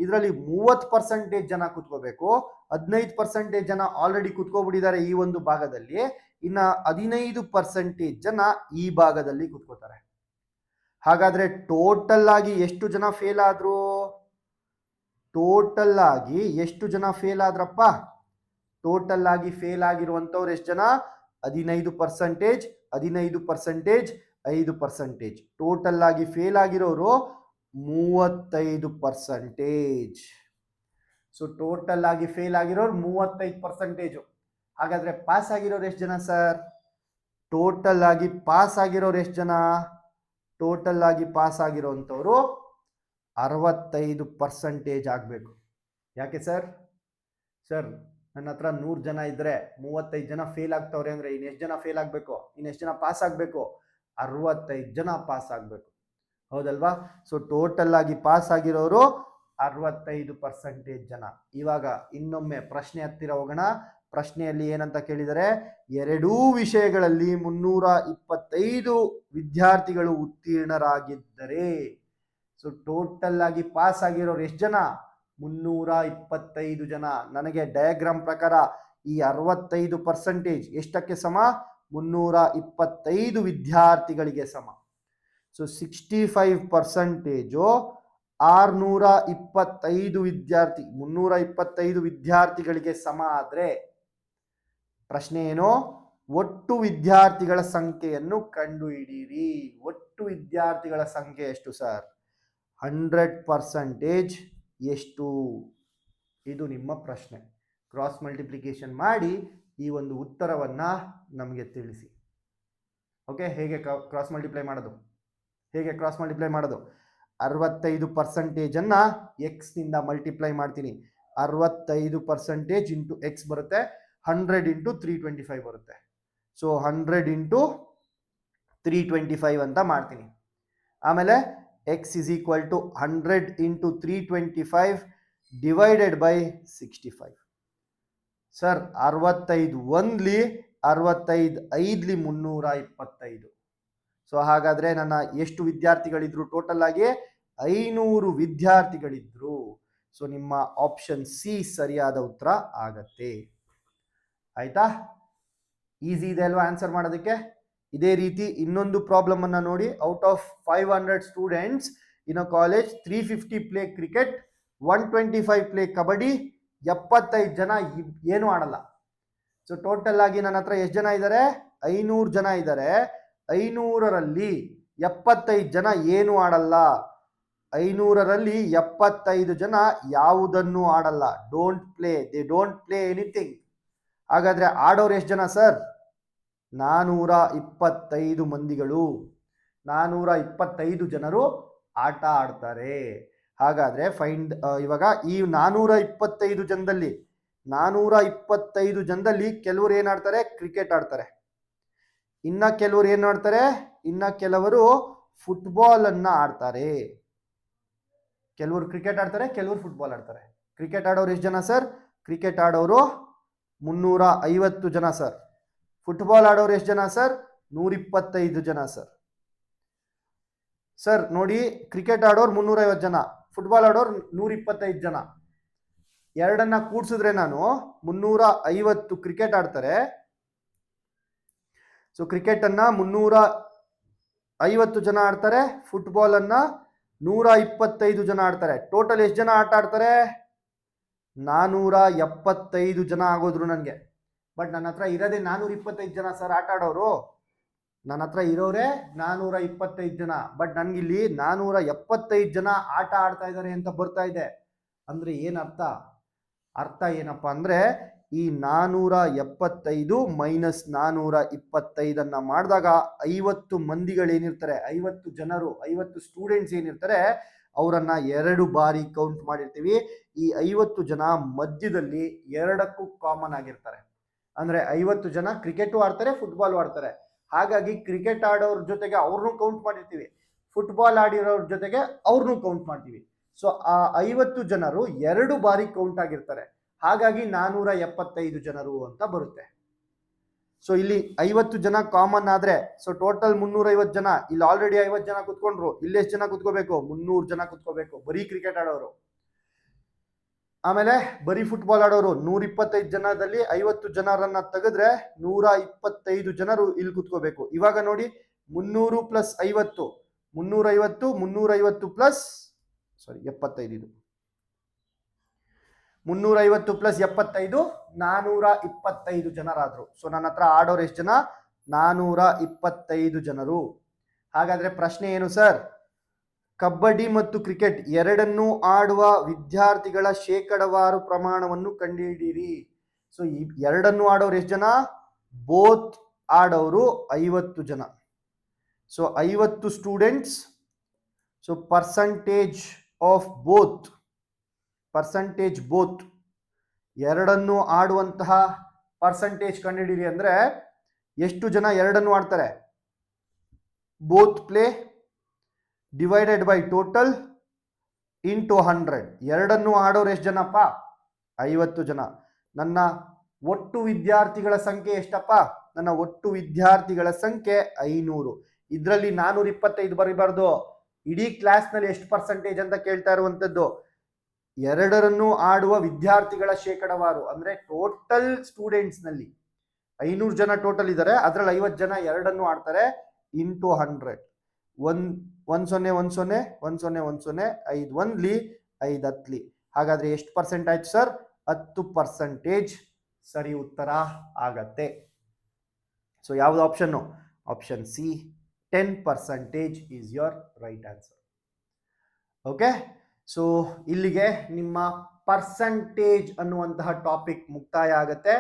S1: ಇದರಲ್ಲಿ 30% ಜನ ಕುತ್ಕೋಬೇಕು. 15% ಜನ ಆಲ್ರೆಡಿ ಕುತ್ಕೋಬಿಟ್ಟಿದ್ದಾರೆ ಈ ಒಂದು ಭಾಗದಲ್ಲಿ. ಇನ್ನ 15% ಜನ ಈ ಭಾಗದಲ್ಲಿ ಕುತ್ಕೋತಾರೆ. ಹಾಗಾದ್ರೆ ಟೋಟಲ್ ಆಗಿ ಎಷ್ಟು ಜನ ಫೇಲ್ ಆದ್ರು? ಟೋಟಲ್ ಆಗಿ ಎಷ್ಟು ಜನ ಫೇಲ್ ಆದ್ರಪ್ಪ? ಟೋಟಲ್ ಆಗಿ ಫೇಲ್ ಆಗಿರುವಂತವ್ರು ಎಷ್ಟು ಜನ? 15%, 15%, 5%. ಟೋಟಲ್ ಆಗಿ ಫೇಲ್ ಆಗಿರೋರು 35%. ಸೊ ಟೋಟಲ್ ಆಗಿ ಫೇಲ್ ಆಗಿರೋರು 35%. ಹಾಗಾದ್ರೆ ಪಾಸ್ ಆಗಿರೋರು ಎಷ್ಟು ಜನ ಸರ್? ಟೋಟಲ್ ಆಗಿ ಪಾಸ್ ಆಗಿರೋರು ಎಷ್ಟು ಜನ? ಟೋಟಲ್ ಆಗಿ ಪಾಸ್ ಆಗಿರೋಂಥವ್ರು 65% ಆಗಬೇಕು. ಯಾಕೆ ಸರ್? ಸರ್ ನನ್ನ ಹತ್ರ 100 ಜನ ಇದ್ರೆ 35 ಜನ ಫೇಲ್ ಆಗ್ತವ್ರೆ ಅಂದ್ರೆ ಇನ್ನೆಷ್ಟು ಜನ ಫೇಲ್ ಆಗ್ಬೇಕು? ಇನ್ನೆಷ್ಟು ಜನ ಪಾಸ್ ಆಗ್ಬೇಕು? 65 ಜನ ಪಾಸ್ ಆಗ್ಬೇಕು. ಹೌದಲ್ವಾ? ಸೊ ಟೋಟಲ್ ಆಗಿ ಪಾಸ್ ಆಗಿರೋರು 65% ಜನ. ಇವಾಗ ಇನ್ನೊಮ್ಮೆ ಪ್ರಶ್ನೆ ಹತ್ತಿರ ಹೋಗೋಣ. ಪ್ರಶ್ನೆಯಲ್ಲಿ ಏನಂತ ಕೇಳಿದರೆ, ಎರಡೂ ವಿಷಯಗಳಲ್ಲಿ 325 ವಿದ್ಯಾರ್ಥಿಗಳು ಉತ್ತೀರ್ಣರಾಗಿದ್ದರೆ, ಸೊ ಟೋಟಲ್ ಆಗಿ ಪಾಸ್ ಆಗಿರೋರು ಎಷ್ಟು ಜನ? 325 ಜನ. ನನಗೆ ಡಯಾಗ್ರಾಮ್ ಪ್ರಕಾರ ಈ 65% ಎಷ್ಟಕ್ಕೆ ಸಮ? 325 ವಿದ್ಯಾರ್ಥಿಗಳಿಗೆ ಸಮ. ಸೊ 65% 625 ವಿದ್ಯಾರ್ಥಿ, 325 ವಿದ್ಯಾರ್ಥಿಗಳಿಗೆ ಸಮ ಆದ್ರೆ ಪ್ರಶ್ನೆ ಏನು? ಒಟ್ಟು ವಿದ್ಯಾರ್ಥಿಗಳ ಸಂಖ್ಯೆಯನ್ನು ಕಂಡುಹಿಡಿಯಿರಿ. ಒಟ್ಟು ವಿದ್ಯಾರ್ಥಿಗಳ ಸಂಖ್ಯೆ ಎಷ್ಟು ಸರ್? 100% ಎಷ್ಟು? ಇದು ನಿಮ್ಮ ಪ್ರಶ್ನೆ. ಕ್ರಾಸ್ ಮಲ್ಟಿಪ್ಲಿಕೇಶನ್ ಮಾಡಿ ಈ ಒಂದು ಉತ್ತರವನ್ನ ನಮಗೆ ತಿಳಿಸಿ. ಓಕೆ, ಹೇಗೆ ಕ್ರಾಸ್ ಮಲ್ಟಿಪ್ಲೈ ಮಾಡೋದು? ಹೇಗೆ ಕ್ರಾಸ್ ಮಲ್ಟಿಪ್ಲೈ ಮಾಡೋದು? 65% ಅನ್ನ ಎಕ್ಸ್ ನಿಂದ ಮಲ್ಟಿಪ್ಲೈ ಮಾಡ್ತೀನಿ. 65% ಇಂಟು ಎಕ್ಸ್ ಬರುತ್ತೆ. 100 ಇಂಟು 325 ಬರುತ್ತೆ. ಸೊ 100 ಇಂಟು 325 ಅಂತ ಮಾಡ್ತೀನಿ. ಆಮೇಲೆ x is equal to 100 into 325 divided by 65. Sir 65 ಒಂದ್ಲಿ 65 ಐದ್ಲಿ 325. So ಹಾಗಾದ್ರೆ ನನ್ನ ಎಷ್ಟು ವಿದ್ಯಾರ್ಥಿಗಳಿದ್ರು? ಟೋಟಲ್ ಆಗಿ 500 ವಿದ್ಯಾರ್ಥಿಗಳಿದ್ರು. ಸೊ ನಿಮ್ಮ ಆಪ್ಷನ್ ಸಿ ಸರಿಯಾದ ಉತ್ತರ ಆಗತ್ತೆ. ಆಯ್ತಾ? ಈಸಿ ಇದೆ ಅಲ್ವಾ ಆನ್ಸರ್ ಮಾಡೋದಕ್ಕೆ? ಇದೇ ರೀತಿ ಇನ್ನೊಂದು ಪ್ರಾಬ್ಲಮ್ ಅನ್ನ ನೋಡಿ. Out of 500 students in a college, 350 play cricket, 125 play kabaddi, 75 ಜನ ಏನು ಆಡಲ್ಲ. ಸೊ ಟೋಟಲ್ ಆಗಿ ನನ್ನ ಹತ್ರ ಎಷ್ಟು ಜನ ಇದ್ದಾರೆ? 500 ಜನ ಇದ್ದಾರೆ. 500ರಲ್ಲಿ 75 ಜನ ಏನು ಆಡಲ್ಲ. 500ರಲ್ಲಿ 75 ಜನ ಯಾವುದನ್ನು ಆಡಲ್ಲ. Don't play, they don't play anything. ಹಾಗಾದ್ರೆ ಆಡೋರು ಎಷ್ಟು ಜನ ಸರ್? 425 ಮಂದಿಗಳು. 425 ಜನರು ಆಟ ಆಡ್ತಾರೆ. ಹಾಗಾದ್ರೆ ಇವಾಗ ಈ 425 ಜನದಲ್ಲಿ ಕೆಲವರು ಏನಾಡ್ತಾರೆ, ಕ್ರಿಕೆಟ್ ಆಡ್ತಾರೆ. ಇನ್ನ ಕೆಲವರು ಏನ್ ಮಾಡ್ತಾರೆ, ಇನ್ನ ಕೆಲವರು ಫುಟ್ಬಾಲ್ ಅನ್ನ ಆಡ್ತಾರೆ. ಕೆಲವರು ಕ್ರಿಕೆಟ್ ಆಡ್ತಾರೆ, ಕೆಲವರು ಫುಟ್ಬಾಲ್ ಆಡ್ತಾರೆ. ಕ್ರಿಕೆಟ್ ಆಡೋರು ಎಷ್ಟು ಜನ ಸರ್? ಕ್ರಿಕೆಟ್ ಆಡೋರು 350 ಜನ ಸರ್. ಫುಟ್ಬಾಲ್ ಆಡೋರು ಎಷ್ಟು ಜನ ಸರ್? 125 ಜನ ಸರ್. ಸರ್ ನೋಡಿ, ಕ್ರಿಕೆಟ್ ಆಡೋರು 350 ಜನ, ಫುಟ್ಬಾಲ್ ಆಡೋರು 125 ಜನ. ಎರಡನ್ನ ಕೂಡ್ಸಿದ್ರೆ ನಾನು 350 ಕ್ರಿಕೆಟ್ ಆಡ್ತಾರೆ. ಸೊ ಕ್ರಿಕೆಟ್ ಅನ್ನ 350 ಜನ ಆಡ್ತಾರೆ, ಫುಟ್ಬಾಲ್ ಅನ್ನ 125 ಜನ ಆಡ್ತಾರೆ. ಟೋಟಲ್ ಎಷ್ಟು ಜನ ಆಟ ಆಡ್ತಾರೆ? 475 ಜನ ಆಗೋದ್ರು ನನಗೆ. ಬಟ್ ನನ್ನ ಹತ್ರ ಇರೋದೇ 425 ಜನ ಸರ್ ಆಟ ಆಡೋರು. ನನ್ನ ಹತ್ರ ಇರೋರೇ 425 ಜನ. ಬಟ್ ನನ್ಗಿಲ್ಲಿ 475 ಜನ ಆಟ ಆಡ್ತಾ ಇದ್ದಾರೆ ಅಂತ ಬರ್ತಾ ಇದೆ. ಅಂದ್ರೆ ಏನರ್ಥ? ಅರ್ಥ ಏನಪ್ಪಾ ಅಂದ್ರೆ, ಈ 475 ಮೈನಸ್ 425 ಮಾಡಿದಾಗ 50 ಮಂದಿಗಳೇನಿರ್ತಾರೆ, 50 ಜನರು, 50 ಸ್ಟೂಡೆಂಟ್ಸ್ ಏನಿರ್ತಾರೆ, ಅವರನ್ನ 2 ಬಾರಿ ಕೌಂಟ್ ಮಾಡಿರ್ತೀವಿ. ಈ 50 ಜನ ಮಧ್ಯದಲ್ಲಿ ಎರಡಕ್ಕೂ ಕಾಮನ್ ಆಗಿರ್ತಾರೆ. ಅಂದ್ರೆ 50 ಜನ ಕ್ರಿಕೆಟು ಆಡ್ತಾರೆ, ಫುಟ್ಬಾಲ್ ಆಡ್ತಾರೆ. ಹಾಗಾಗಿ ಕ್ರಿಕೆಟ್ ಆಡೋರ ಜೊತೆಗೆ ಅವ್ರನ್ನೂ ಕೌಂಟ್ ಮಾಡಿರ್ತೀವಿ, ಫುಟ್ಬಾಲ್ ಆಡಿರೋರ ಜೊತೆಗೆ ಅವ್ರನ್ನೂ ಕೌಂಟ್ ಮಾಡ್ತೀವಿ. ಸೊ ಆ 50 ಜನರು 2 ಬಾರಿ ಕೌಂಟ್ ಆಗಿರ್ತಾರೆ. ಹಾಗಾಗಿ 475 ಜನರು ಅಂತ ಬರುತ್ತೆ. ಸೊ ಇಲ್ಲಿ 50 ಜನ ಕಾಮನ್ ಆದ್ರೆ, ಸೊ ಟೋಟಲ್ 350 ಜನ. ಇಲ್ಲಿ ಆಲ್ರೆಡಿ 50 ಜನ ಕುತ್ಕೊಂಡ್ರು, ಇಲ್ಲಿ ಎಷ್ಟು ಜನ ಕುತ್ಕೋಬೇಕು? 300 ಜನ ಕುತ್ಕೋಬೇಕು, ಬರೀ ಕ್ರಿಕೆಟ್ ಆಡೋರು. ಆಮೇಲೆ ಬರೀ ಫುಟ್ಬಾಲ್ ಆಡೋರು 125 ಜನದಲ್ಲಿ 50 ಜನರನ್ನ ತೆಗೆದ್ರೆ 125 ಜನರು ಇಲ್ಲಿ ಕುತ್ಕೋಬೇಕು. ಇವಾಗ ನೋಡಿ, 300 ಪ್ಲಸ್ 50, 350 ಪ್ಲಸ್ 75, ಇದು 350 ಪ್ಲಸ್ 75, 425 ಜನರಾದ್ರು. ಸೊ ನನ್ನ ಹತ್ರ ಆಡೋರು ಎಷ್ಟು ಜನ? 425 ಜನರು. ಹಾಗಾದ್ರೆ ಪ್ರಶ್ನೆ ಏನು ಸರ್? ಕಬಡ್ಡಿ ಮತ್ತು ಕ್ರಿಕೆಟ್ ಎರಡನ್ನೂ ಆಡುವ ವಿದ್ಯಾರ್ಥಿಗಳ ಶೇಕಡವಾರು ಪ್ರಮಾಣವನ್ನು ಕಂಡುಹಿಡಿಯಿರಿ. ಸೊ ಈ ಎರಡನ್ನೂ ಆಡೋರು ಎಷ್ಟು ಜನ? ಬೋತ್ ಆಡೋರು 50 ಜನ. So 50 students. So percentage of both, ಎರಡನ್ನು ಆಡುವಂತಹ ಪರ್ಸಂಟೇಜ್ ಕಂಡುಹಿಡಿಯಿರಿ. ಅಂದ್ರೆ ಎಷ್ಟು ಜನ ಎರಡನ್ನು ಆಡ್ತಾರೆ? Both play divided by total into 100. ಎರಡನ್ನು ಆಡೋರು ಎಷ್ಟು ಜನಪ್ಪ? 50 ಜನ. ನನ್ನ ಒಟ್ಟು ವಿದ್ಯಾರ್ಥಿಗಳ ಸಂಖ್ಯೆ ಎಷ್ಟಪ್ಪ? ನನ್ನ ಒಟ್ಟು ವಿದ್ಯಾರ್ಥಿಗಳ ಸಂಖ್ಯೆ 500. ಇದರಲ್ಲಿ 425 ಬರೀಬಾರ್ದು. ಇಡೀ ಕ್ಲಾಸ್ನಲ್ಲಿ ಎಷ್ಟು ಪರ್ಸೆಂಟೇಜ್ ಅಂತ ಕೇಳ್ತಾ ಇರುವಂತದ್ದು. ಎರಡರನ್ನು ಆಡುವ ವಿದ್ಯಾರ್ಥಿಗಳ ಶೇಕಡವಾರು ಅಂದ್ರೆ ಟೋಟಲ್ ಸ್ಟೂಡೆಂಟ್ಸ್ ನಲ್ಲಿ 500 ಜನ ಟೋಟಲ್ ಇದ್ದಾರೆ, ಅದ್ರಲ್ಲಿ 50 ಜನ ಎರಡನ್ನು ಆಡ್ತಾರೆ, ಇಂಟು 100. 1 0 1 0 1 0 1 0 5 1ಲಿ 5 10ಲಿ. ಹಾಗಾದ್ರೆ ಎಷ್ಟು ಪರ್ಸೆಂಟ್ ಆಯ್ತು ಸರ್? 10% ಸರಿ ಉತ್ತರ ಆಗತ್ತೆ. ಸೊ ಯಾವ್ದು option? Option C, 10% is your right answer. Okay, so ಇಲ್ಲಿಗೆ ನಿಮ್ಮ ಪರ್ಸಂಟೇಜ್ ಅನ್ನುವಂತಹ ಟಾಪಿಕ್ ಮುಕ್ತಾಯ ಆಗತ್ತೆ.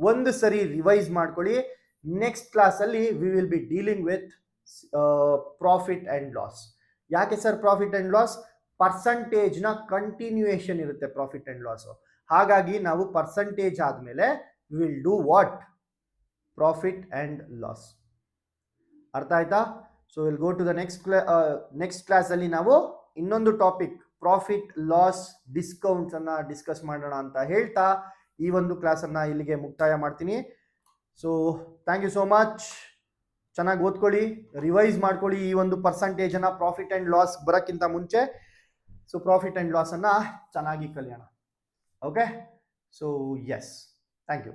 S1: ಒಂದು ಸರಿ ರಿವೈಸ್ ಮಾಡ್ಕೊಳ್ಳಿ. ನೆಕ್ಸ್ಟ್ ಕ್ಲಾಸಲ್ಲಿ we will be dealing with profit and loss. ಯಾಕೆ ಸರ್ ಪ್ರಾಫಿಟ್ ಅಂಡ್ ಲಾಸ್? ಪರ್ಸಂಟೇಜ್ನ ಕಂಟಿನ್ಯೂಯೇಷನ್ ಇರುತ್ತೆ ಪ್ರಾಫಿಟ್ ಅಂಡ್ ಲಾಸ್. ಹಾಗಾಗಿ ನಾವು ಪರ್ಸಂಟೇಜ್ ಆದಮೇಲೆ will do what? Profit and loss. ಅರ್ಥ ಆಯ್ತಾ? So will go to the next ಕ್ಲಾಸಲ್ಲಿ ನಾವು ಇನ್ನೊಂದು ಟಾಪಿಕ್ ಪ್ರಾಫಿಟ್ ಲಾಸ್ ಡಿಸ್ಕೌಂಟ್ಸ್ ಅನ್ನ ಡಿಸ್ಕಸ್ ಮಾಡೋಣ ಅಂತ ಹೇಳ್ತಾ ಈ ಒಂದು ಕ್ಲಾಸನ್ನು ಇಲ್ಲಿಗೆ ಮುಕ್ತಾಯ ಮಾಡ್ತೀನಿ. So thank you so much. ಚೆನ್ನಾಗಿ ಓದ್ಕೊಳ್ಳಿ, ರಿವೈಸ್ ಮಾಡ್ಕೊಳ್ಳಿ ಈ ಒಂದು ಪರ್ಸಂಟೇಜನ್ನು ಪ್ರಾಫಿಟ್ ಆ್ಯಂಡ್ ಲಾಸ್ ಬರೋಕ್ಕಿಂತ ಮುಂಚೆ. ಸೊ ಪ್ರಾಫಿಟ್ ಆ್ಯಂಡ್ ಲಾಸನ್ನು ಚೆನ್ನಾಗಿ ಕಲಿಯೋಣ. Okay, so yes, thank you.